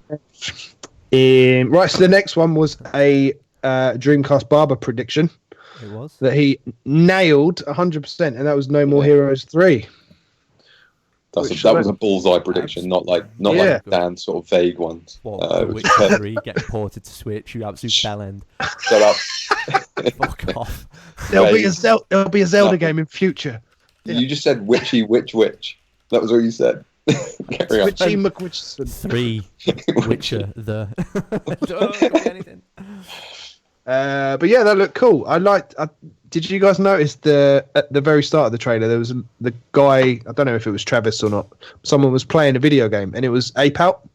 Right, so the next one was a Dreamcast Barber prediction. It was that he nailed 100%, and that was No More Heroes 3. That was a bullseye prediction, not like Dan's sort of vague ones. Which 3 getting ported to Switch? You absolute bellend. Shut up. Fuck off. There'll be a Zelda game in future. You just said witchy which. That was what you said. Carry on. Witchy McWitchson. 3 Witcher the. Don't be anything. But yeah, that looked cool. Did you guys notice at the very start of the trailer there was the guy? I don't know if it was Travis or not. Someone was playing a video game, and it was Ape Out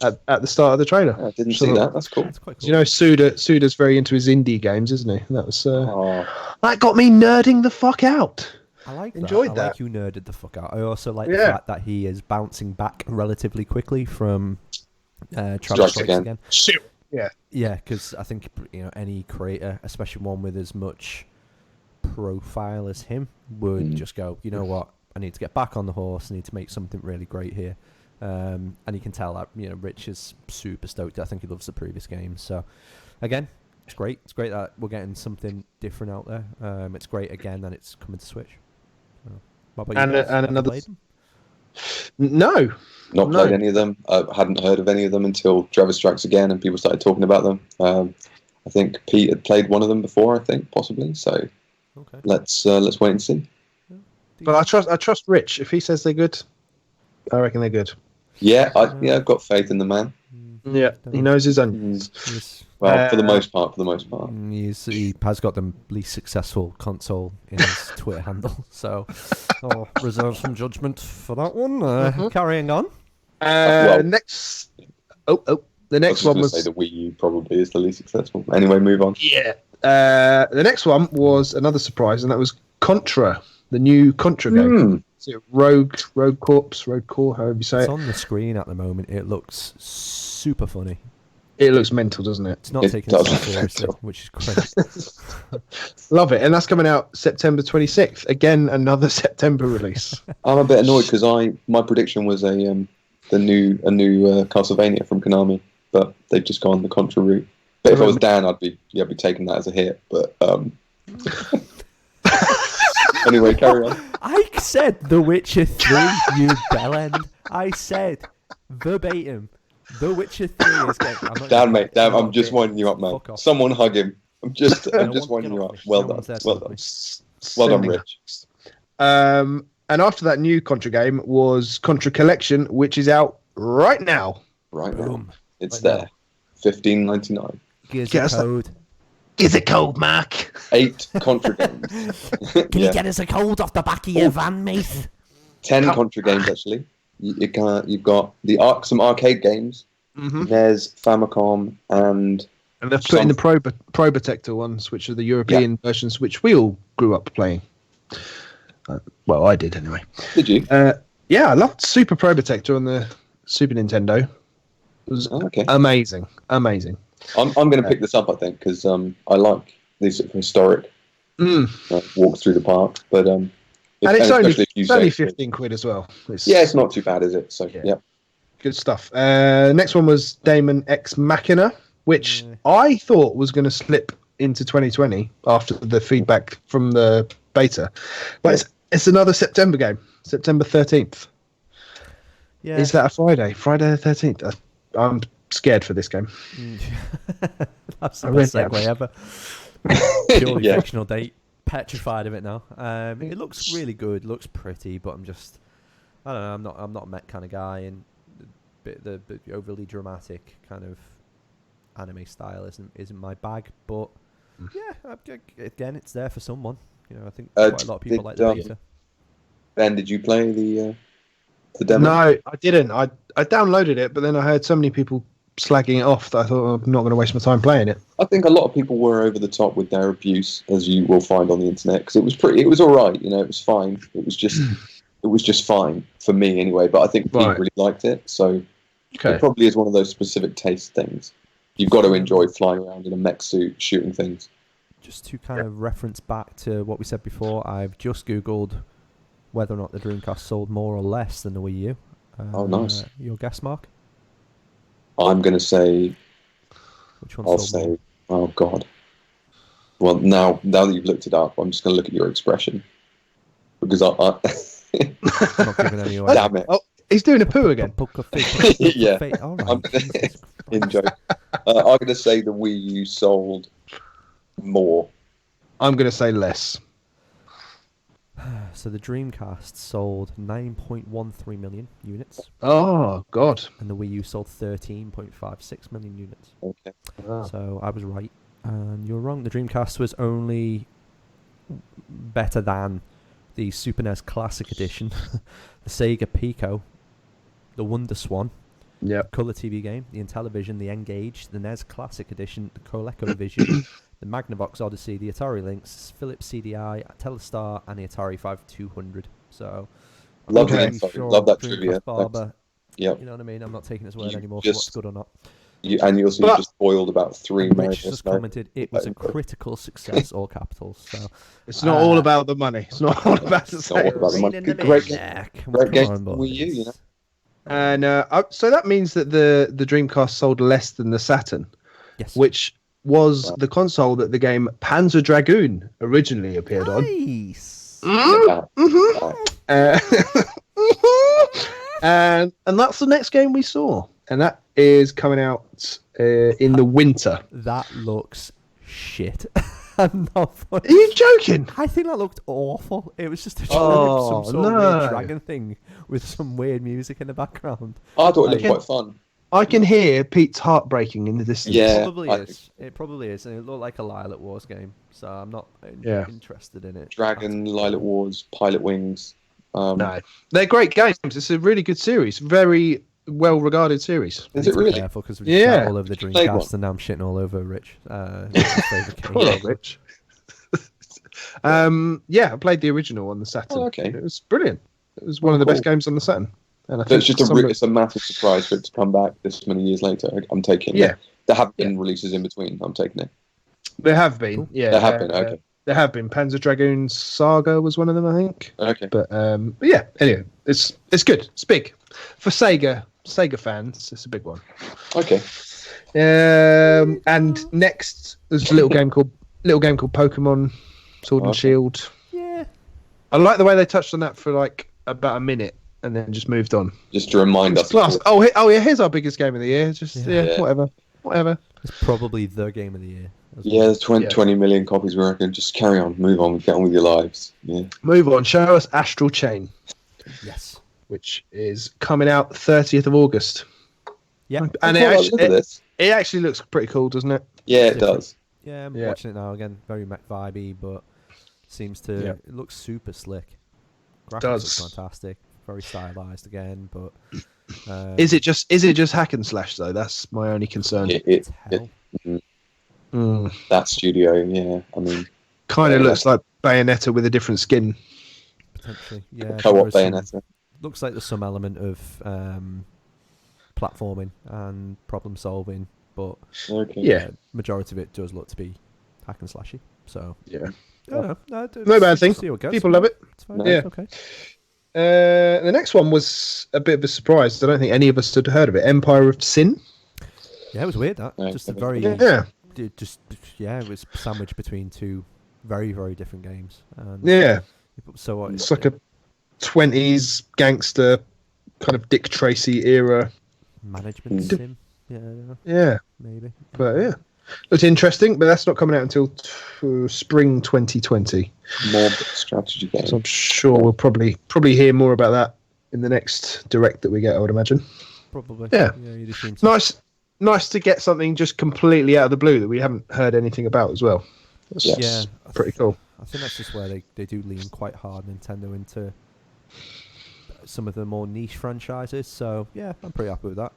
at the start of the trailer. I didn't see that. That's cool. That's quite cool. You know, Suda's very into his indie games, isn't he? That was that got me nerding the fuck out. I like that. Enjoyed I that. like you nerded the fuck out. I also like the fact that he is bouncing back relatively quickly from Travis Strikes Again. Shit. Yeah, because I think any creator, especially one with as much profile as him, would just go, you know what, I need to get back on the horse. I need to make something really great here. And you can tell that Rich is super stoked. I think he loves the previous games. So again, it's great. It's great that we're getting something different out there. It's great again that it's coming to Switch. What about you guys? And another. Played them? No. Not played any of them. I hadn't heard of any of them until Travis Strikes Again and people started talking about them. I think Pete had played one of them before, I think, possibly. So let's wait and see. But I trust Rich. If he says they're good, I reckon they're good. Yeah, I've got faith in the man. Yeah, he knows his onions. Well, for the most part. He has got the least successful console in his Twitter handle, so I'll reserve some judgment for that one. Carrying on. Next. The next one was. Say the Wii U probably is the least successful. Anyway, move on. Yeah. The next one was another surprise, and that was Contra, the new Contra game. Rogue Core, however you say it's it. On the screen at the moment. It looks super funny. It looks mental, doesn't it? It's not taking itself seriously, which is great. Love it, and that's coming out September 26th. Again, another September release. I'm a bit annoyed because my prediction was a new Castlevania from Konami, but they've just gone the Contra route. But if I was Dan, I'd be taking that as a hit. But anyway, carry on. I said The Witcher 3, you bellend. I said verbatim. The Witcher 3 is getting... Dan, I'm just winding you up, man. Someone hug him. I'm just winding you up. Well done, Rich. And after that new Contra game was Contra Collection, which is out right now. It's there. $15.99. Get us a code. Get a code, Mark. 8 Contra games. Can you get us a code off the back of your van, mate? 10 Contra games, actually. You've got some arcade games. There's Famicom and they've put in the Pro Protector ones, which are the European versions, which we all grew up playing. Well, I did anyway. Did you? Yeah, I loved Super Pro Protector on the Super Nintendo. It was amazing. I'm going to pick this up, I think, because I like these sort of historic walks through the park. But and it's only 15 quid as well. It's not too bad, is it? So yeah. Good stuff. Next one was Daemon X Machina, which I thought was going to slip into 2020 after the feedback from the beta, but it's another September game, September 13th. Yeah, is that a Friday? Friday the 13th. I'm scared for this game. That's the I best really segue am. ever. Purely Yeah. fictional date. Petrified of it now. It looks really good. Looks pretty, but I don't know. I'm not a mech kind of guy, and the overly dramatic kind of anime style isn't my bag. But yeah, again, it's there for someone. You know, I think quite a lot of people like the beta. Ben, did you play the demo? No, I didn't. I downloaded it, but then I heard so many people slagging it off that I thought I'm not going to waste my time playing it. I think a lot of people were over the top with their abuse, as you will find on the internet, because it was all right. You know, it was fine. It was just fine for me anyway. But I think people Right. really liked it, so Okay. it probably is one of those specific taste things. You've got to enjoy flying around in a mech suit, shooting things. Just to kind of reference back to what we said before, I've just Googled whether or not the Dreamcast sold more or less than the Wii U. Oh, nice. Your guess, Mark? I'm going to say, Which one I'll sold more? say, oh God. Well, now that you've looked it up, I'm just going to look at your expression. Because I'm not giving any away. damn it. Oh, he's doing a poo again. Poker face, Yeah. face. All right. I'm Jesus in Christ. joke. I'm going to say the Wii U sold more. I'm going to say less. So the Dreamcast sold 9.13 million units, Oh, God. and the Wii U sold 13.56 million units. Okay. So I was right, and you're wrong. The Dreamcast was only better than the Super NES Classic Edition, the Sega Pico, the Wonder Swan, Yep. Color TV game, the Intellivision, the N-Gage, the NES Classic Edition, the ColecoVision, the Magnavox Odyssey, the Atari Lynx, Philips CDI, Telstar, and the Atari 5200. So, I'm Love not the really info. sure Love that Dreamcast trivia. Barber, Yep. you know what I mean? I'm not taking his word You anymore for just- what's good or not. And you also But- just spoiled about three And Rich American just commented it was a critical success, all capitals. So It's not all about the money. It's not all about the It's not all about the sales. money. Rein in the Great game. maniac. Great Come game on, for Wii U, you boys. know. And so that means that the Dreamcast sold less than the Saturn, Yes. which was the console that the game Panzer Dragoon originally appeared on. Nice. Yeah. Uh, and that's the next game we saw, and that is coming out in the winter. That looks shit. I'm not Are funny. you joking? I think that looked awful. It was just Oh, some sort of no. weird dragon thing with some weird music in the background. I thought it looked Yeah. quite fun. I can hear Pete's heart breaking in the distance. Yeah, It probably I is. It probably is, and it looked like a Lilac Wars game. So I'm not interested in it. Dragon, Lilac Wars, Pilot Wings. No, they're great games. It's a really good series. Very well regarded series. Is it really? Careful, because we Yeah. shot all over the Played one. Dreamcast, and now I'm shitting all over Rich. Rich's favourite game. Poor old Rich. Yeah, I played the original on the Saturn. Oh, okay. It was brilliant. It was one of the best games on the Saturn. And I So think it's just some it's a massive surprise for it to come back this many years later. I'm taking it. Yeah. There have been releases in between. I'm taking it. there have been. Cool. Yeah, There have been, okay. There have been. Panzer Dragoon Saga was one of them, I think. Okay. But yeah. Anyway, it's good. It's big for Sega fans. It's a big one. Okay. And next there's a little game called Pokemon Sword and Okay. Shield. Yeah. I like the way they touched on that for like about a minute and then just moved on. Just to remind us. Plus, oh yeah, here's our biggest game of the year. Just Yeah. whatever. It's probably the game of the year. as Yeah, well. there's 20 million copies we reckon. Just carry on, move on, get on with your lives. Yeah. Move on. Show us Astral Chain, Yes. which is coming out 30th of August. Yeah. And I it quite like the look of actually, this. it actually looks pretty cool, doesn't it? Yeah, it different. does. Yeah, I'm Yeah. watching it now again. Very mech vibey, but seems to Yeah. it looks super slick. Graphics Does. look fantastic. Very stylized again, but Is it just hack and slash though? That's my only concern. It, hell. that studio, yeah. I mean, Kind of Yeah. looks like Bayonetta with a different skin. Potentially, yeah. co-op there is some- Bayonetta. Looks like there's some element of platforming and problem solving, but Okay. Yeah. majority of it does look to be hack and slashy. So Yeah. I don't know. No bad thing. See what goes. People love it. It's fine. No. Yeah. Okay. The next one was a bit of a surprise. I don't think any of us had heard of it. Empire of Sin. Yeah, it was weird. That No, just a never very Yeah. it was sandwiched between two very very different games. And Yeah. So what? It's like a 20s gangster kind of Dick Tracy era. management sim. Yeah, Yeah. maybe. But yeah. Looks interesting, but that's not coming out until spring 2020. More strategy game. So I'm sure we'll probably hear more about that in the next direct that we get, I would imagine. Probably. Yeah. You'd assume so. Nice to get something just completely out of the blue that we haven't heard anything about as well. That's Yeah. pretty cool. I think that's just where they do lean quite hard, Nintendo, into some of the more niche franchises. So, yeah, I'm pretty happy with that.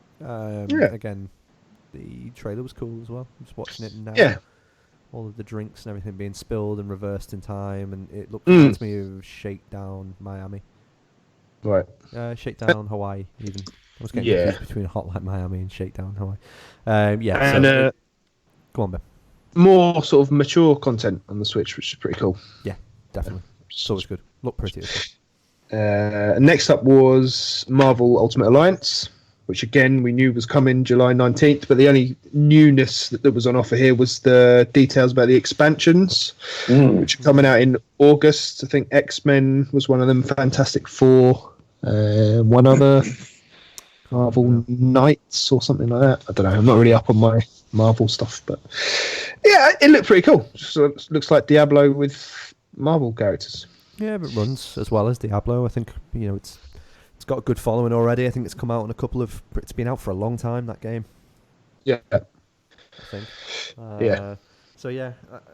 Again, the trailer was cool as well. I'm just watching it now. Yeah. All of the drinks and everything being spilled and reversed in time, and it reminds me of Shakedown Miami. Right. Shakedown Hawaii, even. I was getting confused between Hotline Miami and Shakedown Hawaii. And go on, Ben. more sort of mature content on the Switch, which is pretty cool. Yeah, definitely. It's always good. Look pretty as well. Next up was Marvel Ultimate Alliance, which again we knew was coming July 19th, but the only newness that was on offer here was the details about the expansions, which are coming out in August. I think X-Men was one of them, Fantastic Four, one other, Marvel Knights or something like that. I don't know, I'm not really up on my Marvel stuff, but yeah, it looked pretty cool. So it looks like Diablo with Marvel characters. Yeah, but it runs as well as Diablo. I think it's got a good following already. I think it's come out in it's been out for a long time, that game. Yeah. I think. Yeah. So yeah,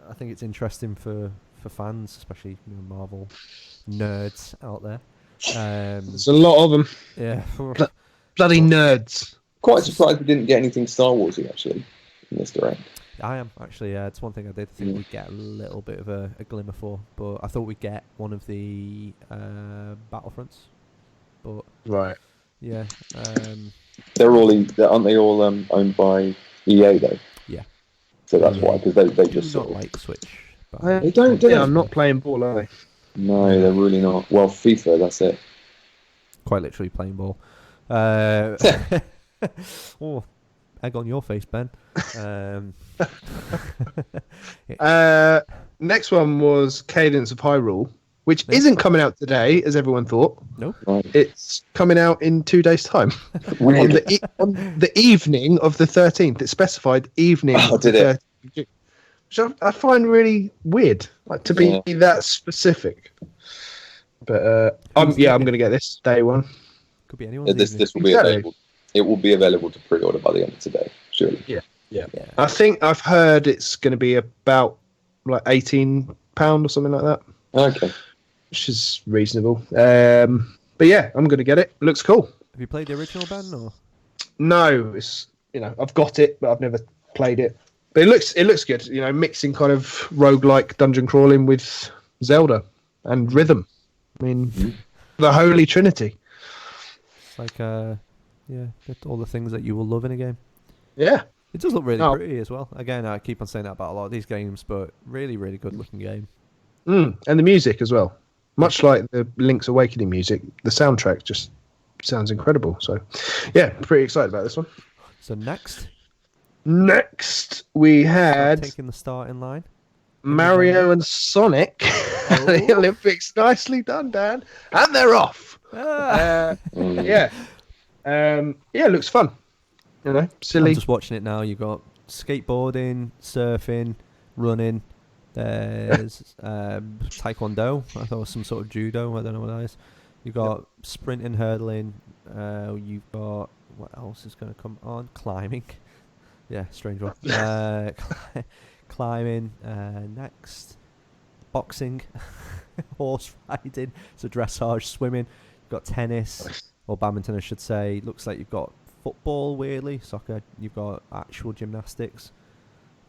I think it's interesting for fans, especially Marvel nerds out there. There's a lot of them. Yeah. Bloody nerds. Quite surprised we didn't get anything Star Warsy actually in this direct. I am actually. It's one thing I did think we'd get a little bit of a glimmer for, but I thought we'd get one of the Battlefronts. But Right. yeah, Aren't they all owned by EA though? Yeah. So that's why, because they just not sort of, like Switch. But they don't do Yeah, it. I'm not playing ball, are they? No, they're really not. Well, FIFA, that's it. quite literally playing ball. Oh, egg on your face, Ben. Next one was Cadence of Hyrule, which isn't coming out today, as everyone thought. No. Right. It's coming out in 2 days' time. Weird. on the evening of the 13th. It specified evening. Oh, of the did it? 13th, which I find really weird, like to be that specific. But I'm going to get this day one. Could be anyone's. This will be available. It will be available to pre-order by the end of today, surely. Yeah. I think I've heard it's going to be about like £18 or something like that. Okay. Which is reasonable. But yeah, I'm going to get it. Looks cool. Have you played the original, Ben? Or No, it's I've got it, but I've never played it. But it looks good. Mixing kind of roguelike dungeon crawling with Zelda and rhythm. I mean, the Holy Trinity. it's like all the things that you will love in a game. Yeah. It does look really pretty as well. Again, I keep on saying that about a lot of these games, but really, really good looking game. And the music as well. Much like the Link's Awakening music, the soundtrack just sounds incredible. So, yeah, pretty excited about this one. So next we had taking the starting line. Mario and Sonic at the Olympics. Nicely done, Dan. And they're off. Yeah. Looks fun. Silly. I'm just watching it now. You've got skateboarding, surfing, running. There's taekwondo. I thought it was some sort of judo. I don't know what that is. You've got sprinting, hurdling. You've got, what else is going to come on? Climbing. Yeah, strange one. Climbing. Next, boxing, horse riding. So dressage, swimming. You've got tennis, or badminton, I should say. Looks like you've got football, weirdly, soccer. You've got actual gymnastics.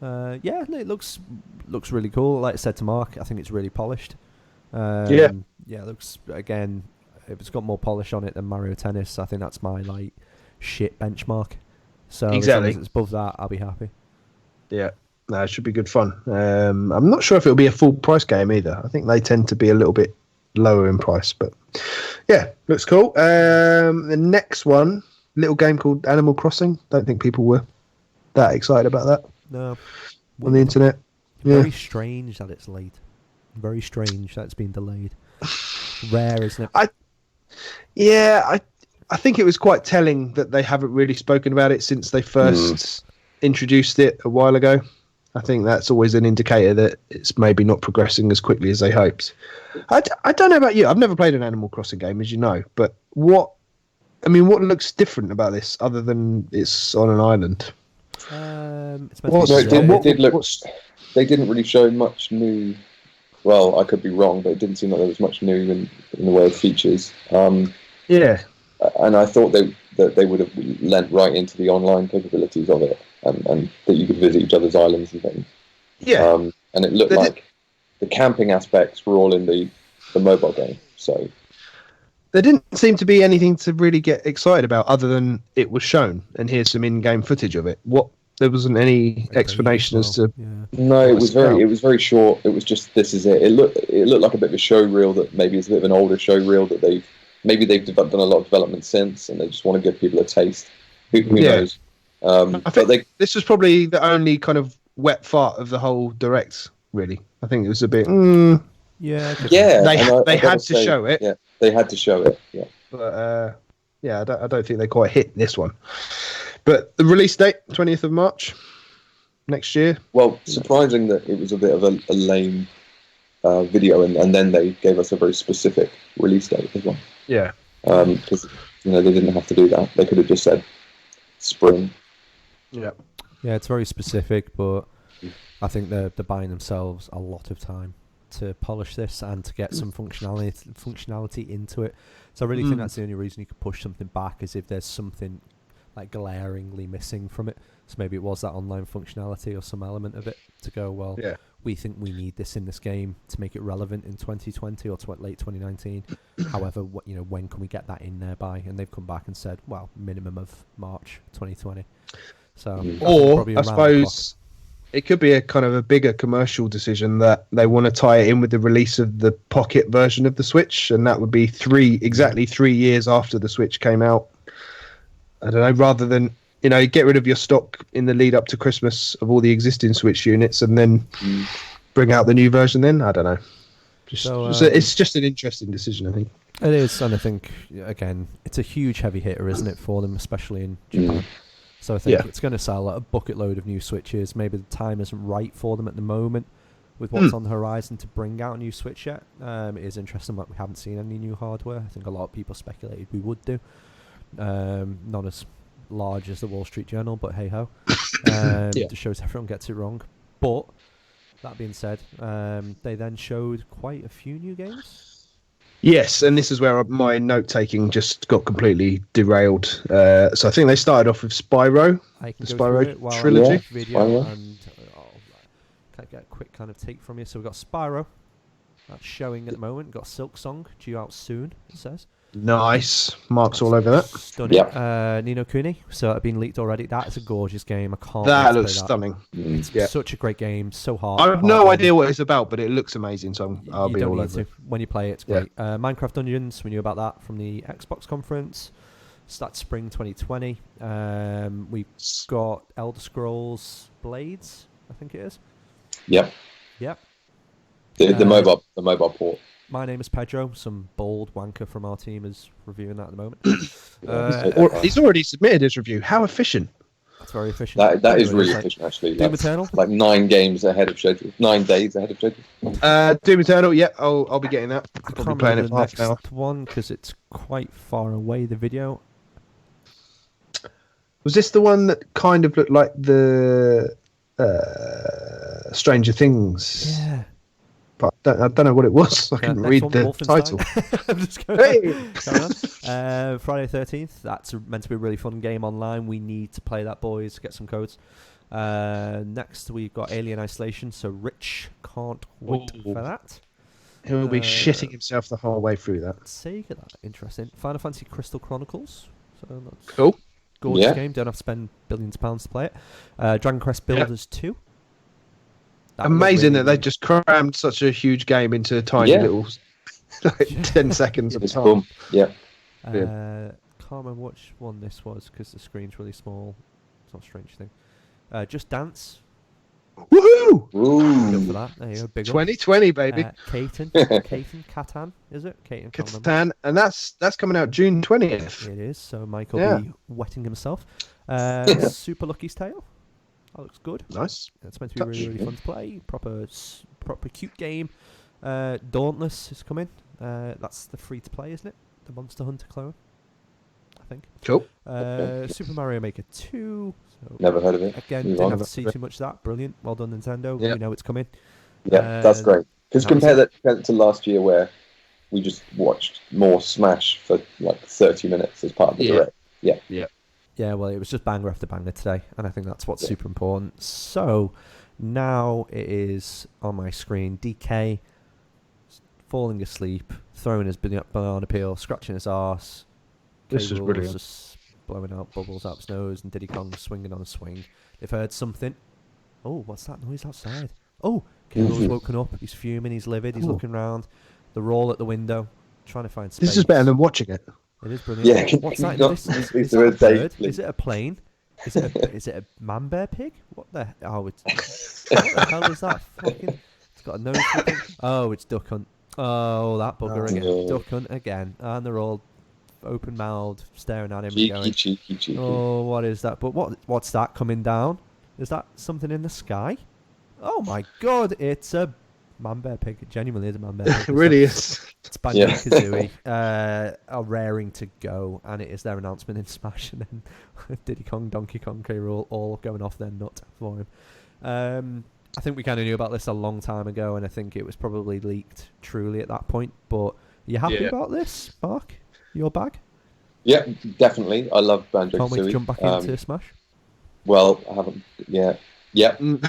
It looks really cool. Like I said to Mark, I think it's really polished. It looks, again, if it's got more polish on it than Mario Tennis, I think that's my shit benchmark. So exactly. As long as it's above that, I'll be happy. Yeah, no, it should be good fun. I'm not sure if it'll be a full price game either. I think they tend to be a little bit lower in price, but yeah, looks cool. The next one, little game called Animal Crossing. Don't think people were that excited about that. No. On the internet. Very strange that it's late. Very strange that it's been delayed. Rare, isn't it? I think it was quite telling that they haven't really spoken about it since they first introduced it a while ago. I think that's always an indicator that it's maybe not progressing as quickly as they hoped. I don't know about you. I've never played an Animal Crossing game, as you know, but what looks different about this other than it's on an island? It's meant to be it did look. They didn't really show much new. Well, I could be wrong, but it didn't seem like there was much new in the way of features. Yeah. And I thought that they would have lent right into the online capabilities of it, and that you could visit each other's islands and things. Yeah. And it looked like the camping aspects were all in the mobile game. So there didn't seem to be anything to really get excited about other than it was shown, and here's some in-game footage of it. There wasn't any explanation as to. Yeah. No, it was very short. It was just, this is it. It looked like a bit of a show reel that maybe is a bit of an older show reel that they've done a lot of development since, and they just want to give people a taste. Who knows? I think this was probably the only kind of wet fart of the whole direct. Really, I think it was a bit. Yeah. They had to show it. Yeah, they had to show it. Yeah. But I don't think they quite hit this one. But the release date, 20th of March next year. Well, surprising that it was a bit of a lame video, and then they gave us a very specific release date as well. Yeah. Because they didn't have to do that. They could have just said spring. Yeah. Yeah, it's very specific, but I think they're buying themselves a lot of time to polish this and to get some functionality into it. So I really think that's the only reason you could push something back, is if there's something like glaringly missing from it. So maybe it was that online functionality or some element of it to go, well, we think we need this in this game to make it relevant in 2020 or late 2019. However, when can we get that in there by? And they've come back and said, well, minimum of March 2020. So, or I suppose it could be a kind of a bigger commercial decision that they want to tie it in with the release of the Pocket version of the Switch, and that would be exactly 3 years after the Switch came out. I don't know, rather than, get rid of your stock in the lead up to Christmas of all the existing Switch units and then bring out the new version then. I don't know. It's just an interesting decision, I think. It is, and I think, again, it's a huge heavy hitter, isn't it, for them, especially in Japan. So I think it's going to sell a bucket load of new Switches. Maybe the time isn't right for them at the moment with what's on the horizon to bring out a new Switch yet. It is interesting that we haven't seen any new hardware. I think a lot of people speculated we would do. Not as large as the Wall Street Journal, but hey ho. It shows everyone gets it wrong. But that being said, they then showed quite a few new games. Yes, and this is where my note-taking just got completely derailed. So I think they started off with Spyro, the Spyro trilogy. Video and can I get a quick kind of take from you? So we've got Spyro, that's showing at the moment. We've got Silksong, due out soon, it says. Nice. Marks all over that. Stunning. Ni no Kuni. So it's been leaked already. That is a gorgeous game. I can't That looks stunning. It's such a great game. So hard. I have no idea what it's about, but it looks amazing. So I'll be all over it. When you play it, it's great. Minecraft Dungeons, we knew about that from the Xbox conference. Starts spring 2020. We've got Elder Scrolls Blades, I think it is. Yep. The mobile port. My name is Pedro. Some bald wanker from our team is reviewing that at the moment. He's already submitted his review. How efficient! That's very efficient. That is really efficient, actually. Doom Eternal? Like 9 games ahead of schedule. 9 days ahead of schedule. Doom Eternal, I'll be getting that. I can't remember the next one because it's quite far away, the video. Was this the one that kind of looked like the Stranger Things? Yeah. But I don't know what it was. I couldn't read the title. I'm just going Friday the 13th. That's meant to be a really fun game online. We need to play that, boys. Get some codes. Next, we've got Alien Isolation. So Rich can't wait for that. He'll be shitting himself the whole way through that. Sega, that interesting. Final Fantasy Crystal Chronicles. So that's cool. Gorgeous game. Don't have to spend billions of pounds to play it. Dragon Quest Builders 2. Amazing that they just crammed such a huge game into tiny little 10 seconds of time. Cool. Yeah. Can't remember which one this was because the screen's really small. It's not a strange thing. Just Dance. Woohoo! Good for that. There you go. Big 2020, baby. Catan, Catan, is it? Catan, and that's coming out June 20th. It is. So Michael will be wetting himself. Super Lucky's Tale. That looks good. Nice. It's meant to be really fun to play. Proper cute game. Dauntless is coming. That's the free-to-play, isn't it? The Monster Hunter clone, I think. Cool. Super Mario Maker 2. So Never heard of it. again, Move didn't on. have to see too much of that. Brilliant. Well done, Nintendo. Yeah. We know it's coming. Yeah, that's great. Because that was compare that to last year where we just watched more Smash for like 30 minutes as part of the direct. Yeah, well, it was just banger after banger today, and I think that's what's super important. So now it is on my screen. DK falling asleep, throwing his banana peel, scratching his arse. This is brilliant. Just blowing out bubbles out his nose, and Diddy Kong swinging on a swing. They've heard something. Oh, what's that noise outside? Oh, Cable's woken up. He's fuming. He's livid. He's looking round. The roll at the window, trying to find space. This is better than watching it. It is brilliant. Yeah, What's that in not- the distance? is Is there that a a date, bird? please? Is it a plane? Is it a man bear pig? What the? Oh, it's what the hell is that? Fucking, it's got a nose. Looking. Oh, it's duck hunt. Oh, that bugger again. no. Duck hunt again, and they're all open mouthed, staring at him and Cheeky, going, cheeky. "Oh, what is that?" But what's that coming down? Is that something in the sky? Oh my God! It's a man bear pig. It genuinely is a man bear pig. It really is. It's Banjo-Kazooie are raring to go, and it is their announcement in Smash, and then Diddy Kong, Donkey Kong, K. Rool all going off their nut for him. I think we kind of knew about this a long time ago, and I think it was probably leaked truly at that point. But are you happy about this, Mark? Your bag? Yeah, definitely. I love Banjo-Kazooie. Can't wait to jump back into Smash. Well, I haven't. Yeah. Yeah, One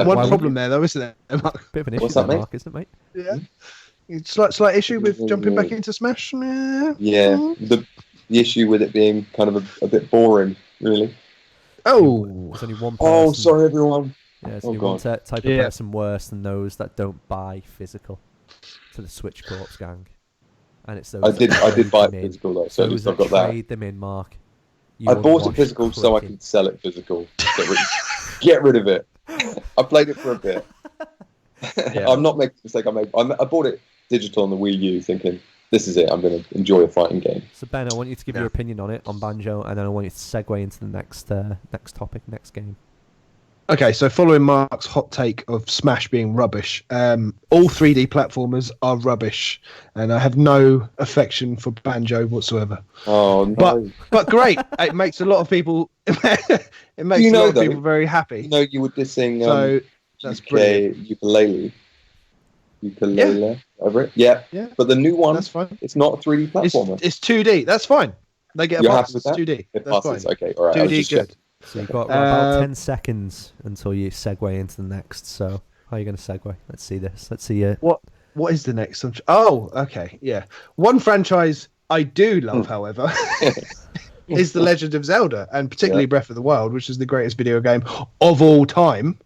why problem would there, though, isn't it, Mark? Bit of an issue What's there, that, mate? Mark, isn't it, mate? Yeah. Slight issue with jumping back into Smash. Yeah. The issue with it being kind of a bit boring, really. Oh. There's only one person. Oh, sorry, everyone. Yeah, there's Oh, only one God. type of person worse than those that don't buy physical to the Switch Corps gang. And it's those I that did trade buy it them in. physical though, so at Those least I've that got that. trade them in, Mark. I bought it physical so I could sell it physical. Get rid of it. I played it for a bit. Yeah. I'm not making the mistake I made. I bought it digital on the Wii U thinking, this is it, I'm going to enjoy a fighting game. So Ben, I want you to give your opinion on it, on Banjo, and then I want you to segue into the next topic, next game. Okay, so following Mark's hot take of Smash being rubbish, all 3D platformers are rubbish, and I have no affection for Banjo whatsoever. Oh, no. But great, it makes a lot of people. It makes You a know, lot of though, people very happy. You know, you were dissing So that's UK brilliant. ukulele, whatever it. Yeah. Yeah, But the new one, that's fine. it's not a 3D platformer. It's 2D. That's fine. They get a You're pass. happy with It's that? 2D. It That's passes. fine. Okay, all right. I was 2D just good. checking. So you've got about Uh, 10 seconds until you segue into the next. So how are you going to segue? Let's see this. Let's see it. What is the next one? Oh, okay, yeah. One franchise I do love, however, is The Legend of Zelda, and particularly Breath of the Wild, which is the greatest video game of all time.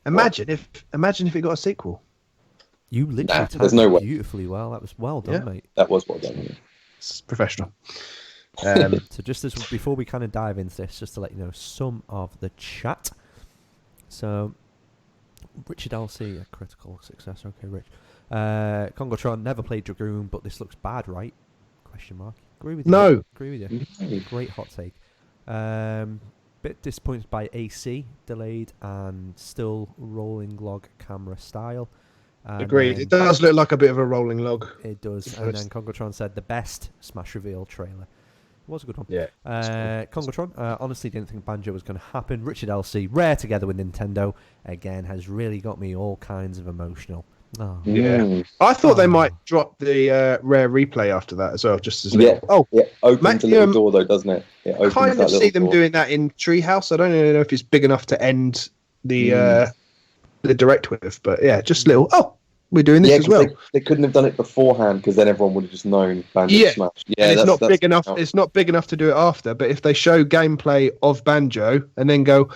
Imagine if it got a sequel. You literally Nah, timed there's no it way. beautifully well. That was well done, Yeah. mate. That was well done. It's professional. So just as before we kind of dive into this, just to let you know some of the chat. So Richard LC, a critical success. Okay, Rich. Congotron never played Dragoon, but this looks bad, right? Question mark. Agree with you. No. Agree with you. Great hot take. Bit disappointed by AC, delayed and still rolling log camera style. And Agreed. then It does look like a bit of a rolling log. It does. And then Congotron said the best Smash reveal trailer. It was a good one. Yeah. Congotron, honestly didn't think Banjo was going to happen. Richard LC, rare together with Nintendo, again, has really got me all kinds of emotional. Oh. Yeah. I thought they might drop the rare replay after that as well, just as Yeah. Oh, It opens a little door though, doesn't it? It opens kind that of see little them door. doing that in Treehouse. I don't know if it's big enough to end the direct with, but yeah, just little. Oh, we're doing this as 'cause well. They couldn't have done it beforehand because then everyone would have just known Banjo Yeah. Smash. And Yeah, it's not that's big enough. It's not big enough to do it after. But if they show gameplay of Banjo and then go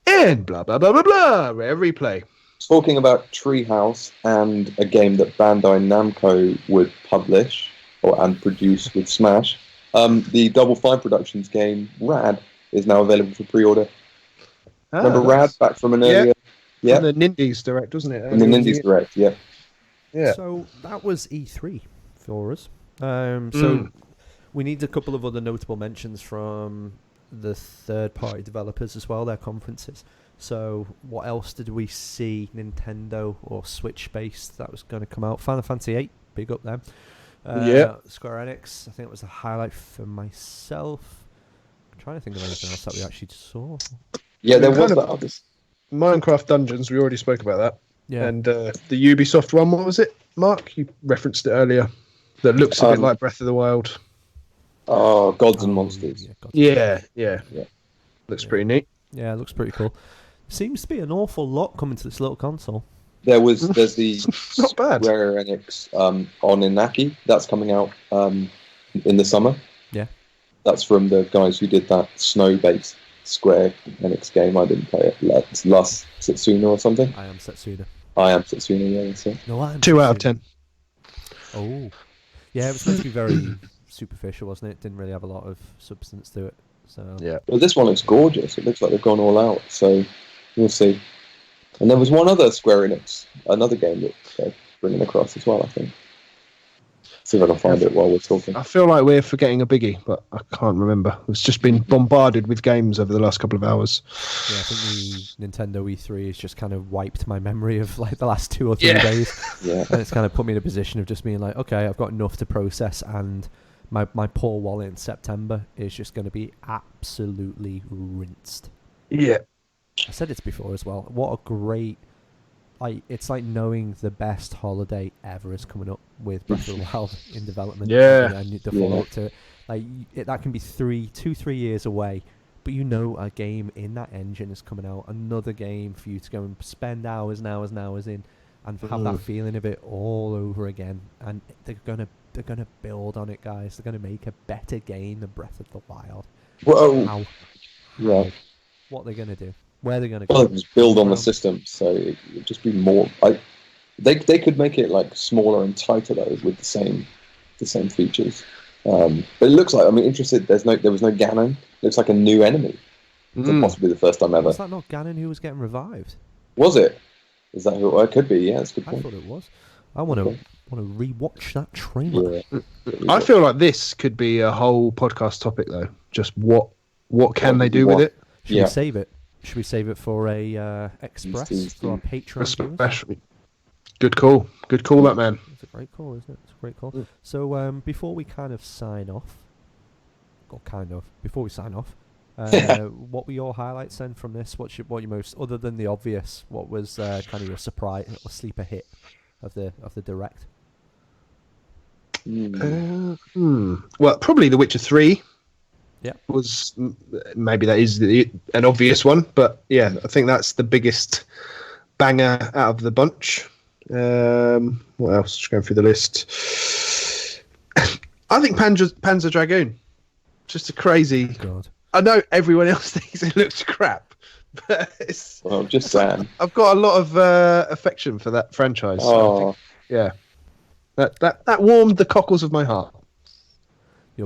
and blah blah blah blah blah, rare replay. Talking about Treehouse and a game that Bandai Namco would publish and produce with Smash, the Double Fine Productions game Rad is now available for pre-order. Remember Rad back from an earlier? Yeah, From the Nindies direct, wasn't it? from the Nindies Direct. Yeah. Yeah. So that was E3 for us. So we need a couple of other notable mentions from the third-party developers as well, their conferences. So what else did we see Nintendo or Switch-based that was going to come out? Final Fantasy VIII, big up them. Square Enix, I think it was a highlight for myself. I'm trying to think of anything else that we actually saw. Yeah, there was kind that of- other. Minecraft Dungeons, we already spoke about that. Yeah. And the Ubisoft one, what was it, Mark? You referenced it earlier. That looks a bit like Breath of the Wild. Oh, Gods and Monsters. Yeah, Gods and Monsters. Yeah. Looks pretty neat. Yeah, it looks pretty cool. Seems to be an awful lot coming to this little console. There's the Not bad. Square Enix on Inaki that's coming out in the summer. Yeah. That's from the guys who did that snow-based Square Enix game. I didn't play it. It's Last Setsuna or something. I Am Setsuna. I Am Setsuna, yeah, that's it. No, I Am 2 out of Setsuna. 10. Oh. Yeah, it was meant to be very superficial, wasn't it? Didn't really have a lot of substance to it. So Yeah. But this one looks gorgeous. It looks like they've gone all out. So we'll see. And there was one other Square Enix, another game that they're bringing across as well, I think. See if I can find it while we're talking. I feel like we're forgetting a biggie, but I can't remember. It's just been bombarded with games over the last couple of hours. yeah, I think the Nintendo E3 has just kind of wiped my memory of like the last 2 or 3 days. Yeah. And it's kind of put me in a position of just being like, okay, I've got enough to process, and my poor wallet in September is just going to be absolutely rinsed. Yeah. I said it before as well. What a great, like, it's like knowing the best holiday ever is coming up with Breath of the Wild in development. Yeah. And the follow-up to it. Like, that can be 3 years away, but you know a game in that engine is coming out. Another game for you to go and spend hours and hours and hours in, and have that feeling of it all over again. And they're gonna build on it, guys. They're gonna make a better game than Breath of the Wild. Whoa. How? Yeah. What they're gonna do? Where they're gonna Well, go? just build on the system, so it would just be more. They could make it like smaller and tighter though, with the same features. But it looks like, I'm interested. There was no Ganon. Looks like a new enemy. So possibly the first time ever. Was that not Ganon who was getting revived? Was it? Is that who? It could be. Yeah, that's a good I point. thought it was. I want to rewatch that trailer. Yeah. I feel like this could be a whole podcast topic, though. Just what can they do with it? Should Yeah. we save it? Should we save it for a express for our Patreon viewers? Especially. Good call. Good call, that man. It's a great call, isn't it? It's a great call. So before we kind of sign off, what were your highlights then from this? What you most, other than the obvious, what was kind of your surprise or sleeper hit of the direct? Well, probably The Witcher 3. Yeah. Was maybe that is an obvious one, but yeah, I think that's the biggest banger out of the bunch. What else? Just going through the list. I think Panzer Dragoon. Just a crazy. God. I know everyone else thinks it looks crap, but it's. Well, just saying. I've got a lot of affection for that franchise. So I Oh, think, yeah. That warmed the cockles of my heart.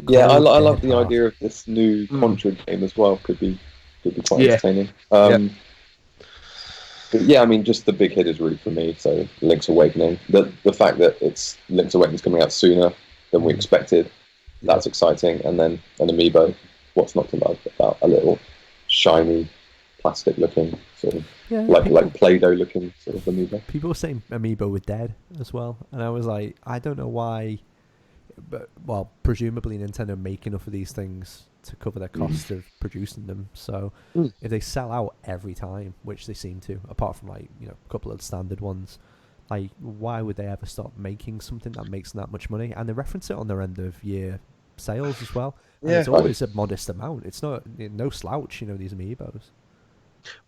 yeah. I love the idea of this new Contra game as well. Could be quite entertaining. But yeah, I mean, just the big hitters really for me. So Link's Awakening, the fact that it's Link's Awakening's coming out sooner than we expected, that's exciting. And then an Amiibo, what's not to love about a little shiny, plastic-looking sort of like Play-Doh looking sort of Amiibo. People were saying Amiibo were dead as well, and I was like, I don't know why. But well, presumably Nintendo make enough of these things to cover their cost of producing them. So if they sell out every time, which they seem to, apart from like a couple of standard ones, like why would they ever stop making something that makes that much money? And they reference it on their end of year sales as well. And it's always a modest amount. It's not no slouch, these Amiibos.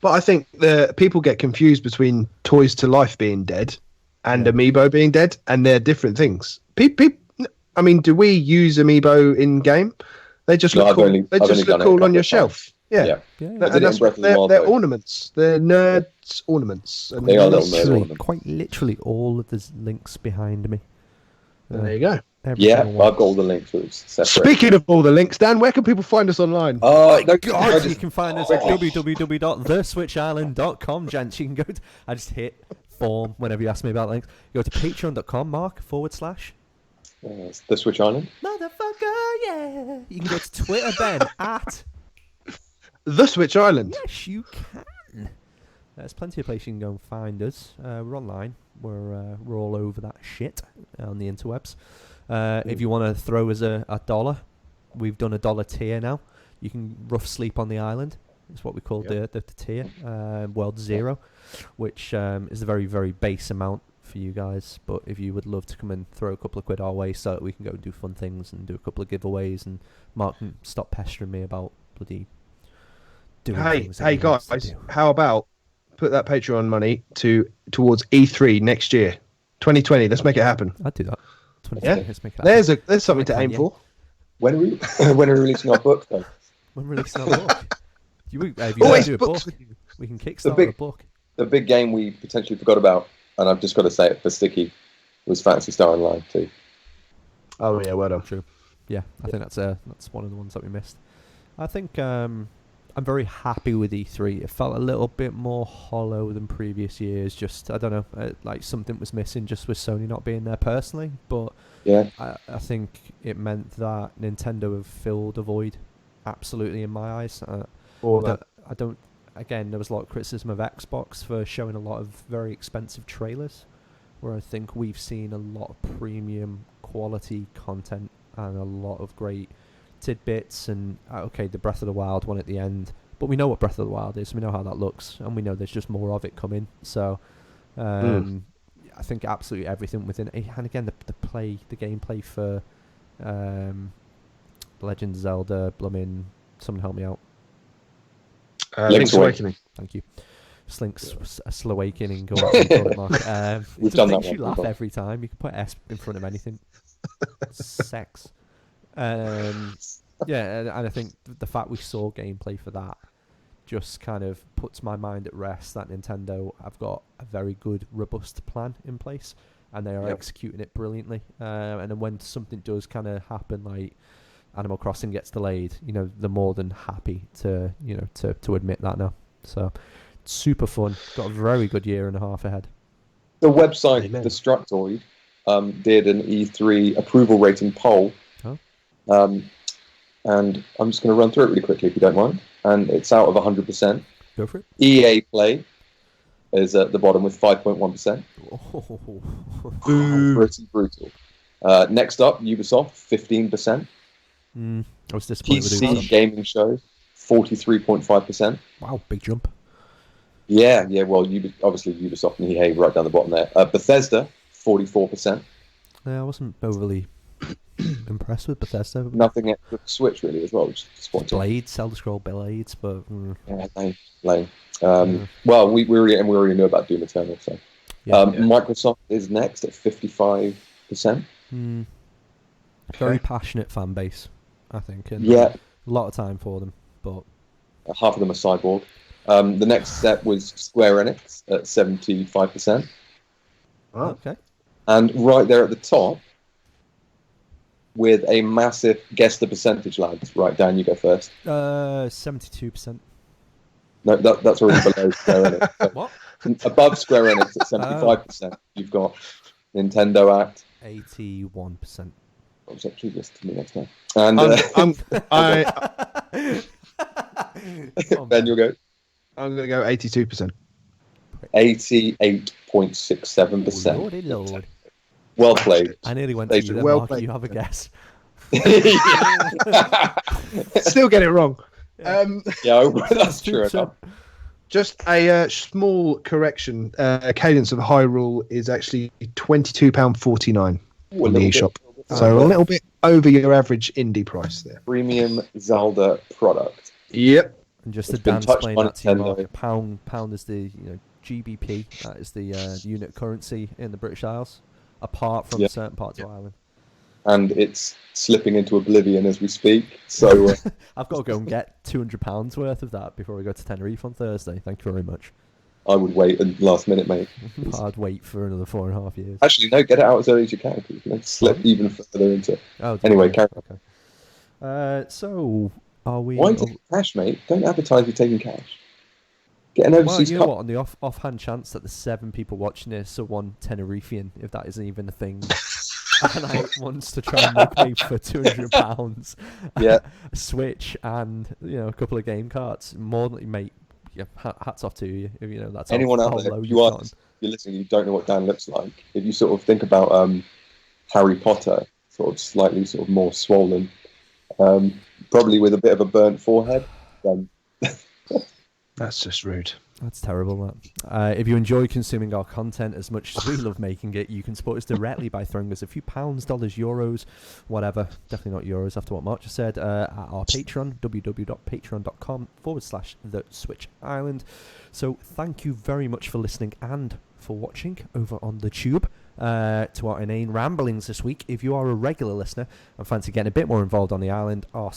But I think the people get confused between Toys to Life being dead and Amiibo being dead, and they're different things. I mean, do we use Amiibo in game? They just look cool. They just look cool on your shelf. Yeah. And that's what they're ornaments. They're nerds ornaments. And They are little nerd ornaments. Quite literally all of the links behind me. There you go. Yeah, I've got all the links. Separate. Speaking of all the links, Dan, where can people find us online? You can find us at www.theswitchisland.com, gents. You can go I just hit form whenever you ask me about links. Go to patreon.com, Mark, / The Switch Island. Motherfucker, yeah. You can go to Twitter, Ben, at The Switch Island. Yes, you can. There's plenty of places you can go and find us. We're online. We're all over that shit on the interwebs. If you want to throw us a dollar, we've done a $1 tier now. You can rough sleep on the island. It's what we call the tier, World Zero, which is a very, very base amount for you guys. But if you would love to come and throw a couple of quid our way so that we can go and do fun things and do a couple of giveaways, and Mark can stop pestering me about bloody doing things. Hey guys, how about put that Patreon money towards E3 next year, 2020? Let's make it happen. I'd do that. Yeah, let's make it happen. there's something to aim for. When are we releasing our book though? When we're releasing our book. If you Always do a books book, with you. we can kickstart a book. The big game we potentially forgot about, and I've just got to say it for Sticky, was Fantasy Star Online too. Oh yeah, well done. True. Yeah, I think that's one of the ones that we missed. I think I'm very happy with E3. It felt a little bit more hollow than previous years. Just, I don't know, like something was missing just with Sony not being there personally. But yeah, I think it meant that Nintendo have filled a void, absolutely, in my eyes. I don't. Again, there was a lot of criticism of Xbox for showing a lot of very expensive trailers, where I think we've seen a lot of premium quality content and a lot of great tidbits. And okay, the Breath of the Wild one at the end, but we know what Breath of the Wild is. We know how that looks, and we know there's just more of it coming. So, I think absolutely everything within it. And again, the gameplay for Legend of Zelda, blooming, someone help me out. Link's Awakening. Thank you. Slink's Slowakening. Go on, Mark. We've It done makes that you one laugh before. every time. You can put S in front of anything. Sex. Yeah, and I think the fact we saw gameplay for that just kind of puts my mind at rest that Nintendo have got a very good, robust plan in place, and they are executing it brilliantly. And then when something does kind of happen, like Animal Crossing gets delayed, they're more than happy to admit that now. So super fun. Got a very good year and a half ahead. The website Destructoid did an E3 approval rating poll. Oh. And I'm just going to run through it really quickly if you don't mind. And it's out of 100%. Go for it. EA Play is at the bottom with 5.1%. Pretty brutal. Next up, Ubisoft, 15%. I was disappointed with PC Ubisoft. Gaming Show, 43.5%. Wow, big jump. Yeah. Well, obviously Ubisoft and EA right down the bottom there. Bethesda, 44%. Yeah, I wasn't overly impressed with Bethesda. Nothing extra for Switch really as well, which is disappointing. Blades, Elder Scroll Blades, but Yeah, lame. Well, we already knew about Doom Eternal, so Microsoft is next at 55%. Very passionate fan base, I think, and a lot of time for them. But half of them are Cyborg. The next step was Square Enix at 75%. Oh. Okay. And right there at the top, with a massive, guess the percentage, lads. Right, Dan, you go first. 72%. No, that's already below Square Enix. So What? above Square Enix at 75%, you've got Nintendo at 81%. What was that? Choose this to me next time. And Ben, you'll go. I'm going to go 82%. 88.67%. Lordy Lord. Well played. I nearly went They to you should- then, well Mark. played. You have a guess. Still get it wrong. Yeah, that's true enough. Just a small correction. Cadence of Hyrule is actually £22.49 on the eShop. So a little bit over your average indie price there. Premium Zelda product. Yep. And just It's to been Dan touched explain by that to you, Nintendo. Mark, pound is the GBP. That is the unit currency in the British Isles, apart from certain parts of Ireland. And it's slipping into oblivion as we speak. So I've got to go and get £200 worth of that before we go to Tenerife on Thursday. Thank you very much. I would wait at the last minute, mate. I'd wait for another 4.5 years. Actually, no, get it out as early as you can. Because you can slip even further into it. Oh, Anyway, carry on. Okay. So, are we... Why take cash, mate? Don't advertise you're taking cash. Get an overseas you know cup. what? On the offhand chance that the 7 people watching this are one Tenerifean, if that isn't even a thing, and I wants to try and make me for £200 Yeah. a Switch and a couple of game carts, more than mate. Yeah, hats off to you. If you know that's Anyone how out there, low if you've you are gotten. you're listening, you don't know what Dan looks like. If you sort of think about Harry Potter, sort of slightly sort of more swollen, probably with a bit of a burnt forehead, then That's just rude. That's terrible. That. If you enjoy consuming our content as much as we love making it, you can support us directly by throwing us a few pounds, dollars, euros, whatever. Definitely not euros after what Mark just said. At our Patreon, www.patreon.com/The Switch Island. So thank you very much for listening and for watching over on the tube. To our inane ramblings this week. If you are a regular listener and fancy getting a bit more involved on the island, our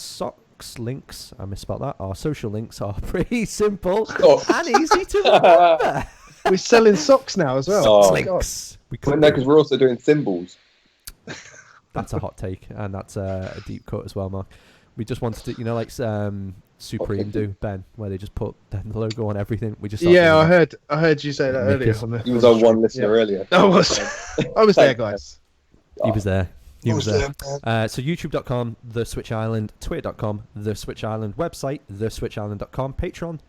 links, I misspelled that, our social links are pretty simple and easy to remember. We're selling socks now as well. Oh, Links. We well, could no, do. because we're also doing thimbles. That's a hot take, and that's a deep cut as well, Mark. We just wanted to, like Supreme do, Ben, where they just put the logo on everything. We just Yeah, I heard you say that earlier. He was our one listener earlier. I was there, guys. He was there. He was there. So youtube.com, The Switch Island, twitter.com, The Switch Island, website, theswitchisland.com, Patreon,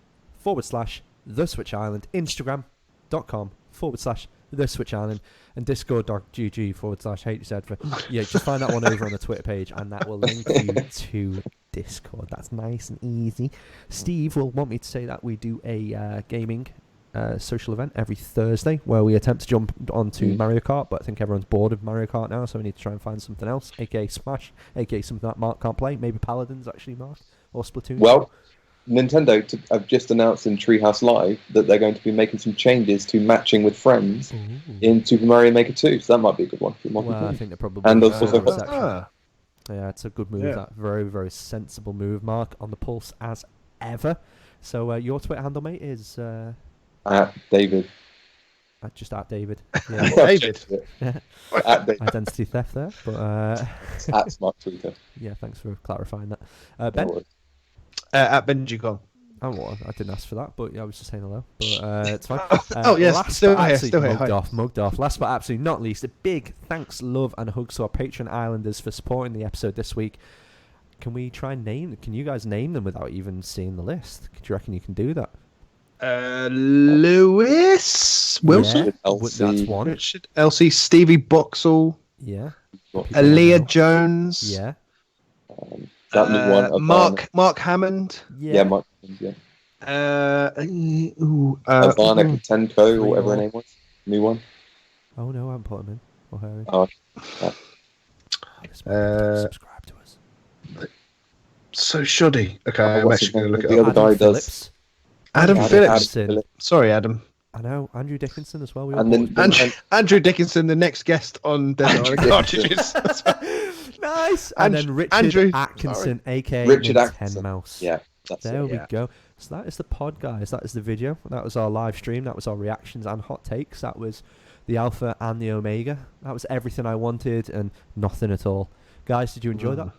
/The Switch Island, Instagram.com, /The Switch Island, and discord.gg /HZ. Yeah, just find that one over on the Twitter page, and that will link you to Discord. That's nice and easy. Steve will want me to say that we do a gaming social event every Thursday where we attempt to jump onto Mario Kart, but I think everyone's bored of Mario Kart now, so we need to try and find something else, aka Smash, aka something that Mark can't play. Maybe Paladins, actually, Mark, or Splatoon. Well, Nintendo have just announced in Treehouse Live that they're going to be making some changes to matching with friends in Super Mario Maker 2, so that might be a good one. Well, I think they're probably and also also yeah, it's a good move. That very, very sensible move. Mark on the pulse as ever. So your Twitter handle, mate, is at David. Just at David. Yeah. David. At David. Identity theft there, but at Smart Tweeter. Yeah, thanks for clarifying that. Ben. At Banjo-Kazooie. Oh, well, I didn't ask for that, but yeah, I was just saying hello. But it's fine. Oh yes, still here. Mugged off. Last but absolutely not least, a big thanks, love, and hugs to our Patreon Islanders for supporting the episode this week. Can we try and can you guys name them without even seeing the list? Do you reckon you can do that? Lewis Wilson. Yeah, LC. that's one. Richard LC. Stevie Boxall. Yeah. Aaliyah Jones. Yeah. That new one. Mark Hammond. Yeah, Mark Hammond, yeah. Ivana Katenko, or whatever her name was. New one. Oh no, I haven't put him in. Or her in. Oh, Subscribe to us. So shoddy. Okay, I'm actually going to look at the other guy does. Adam Phillips. Phillips. Sorry, Adam. I know. Andrew Dickinson as well. And then Andrew Dickinson, the next guest on Desert Island Cartridges. Nice. And then Richard Atkinson, aka Richard Nintendo Atkinson. Mouse. Yeah. There we go. So that is the pod, guys. That is the video. That was our live stream. That was our reactions and hot takes. That was the alpha and the omega. That was everything I wanted and nothing at all. Guys, did you enjoy that?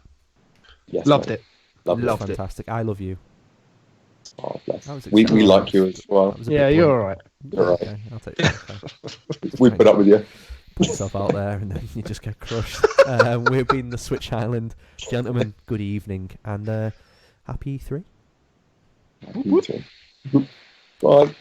Yes, Loved it. Loved it. Fantastic. I love you. Oh, bless. We like you as well. Yeah, you're all right. You're right. Okay, I'll take that. Okay. We put up with you. Put yourself out there and then you just get crushed. We've been the Switch Island. Gentlemen, good evening and happy E3. Happy E3. Bye.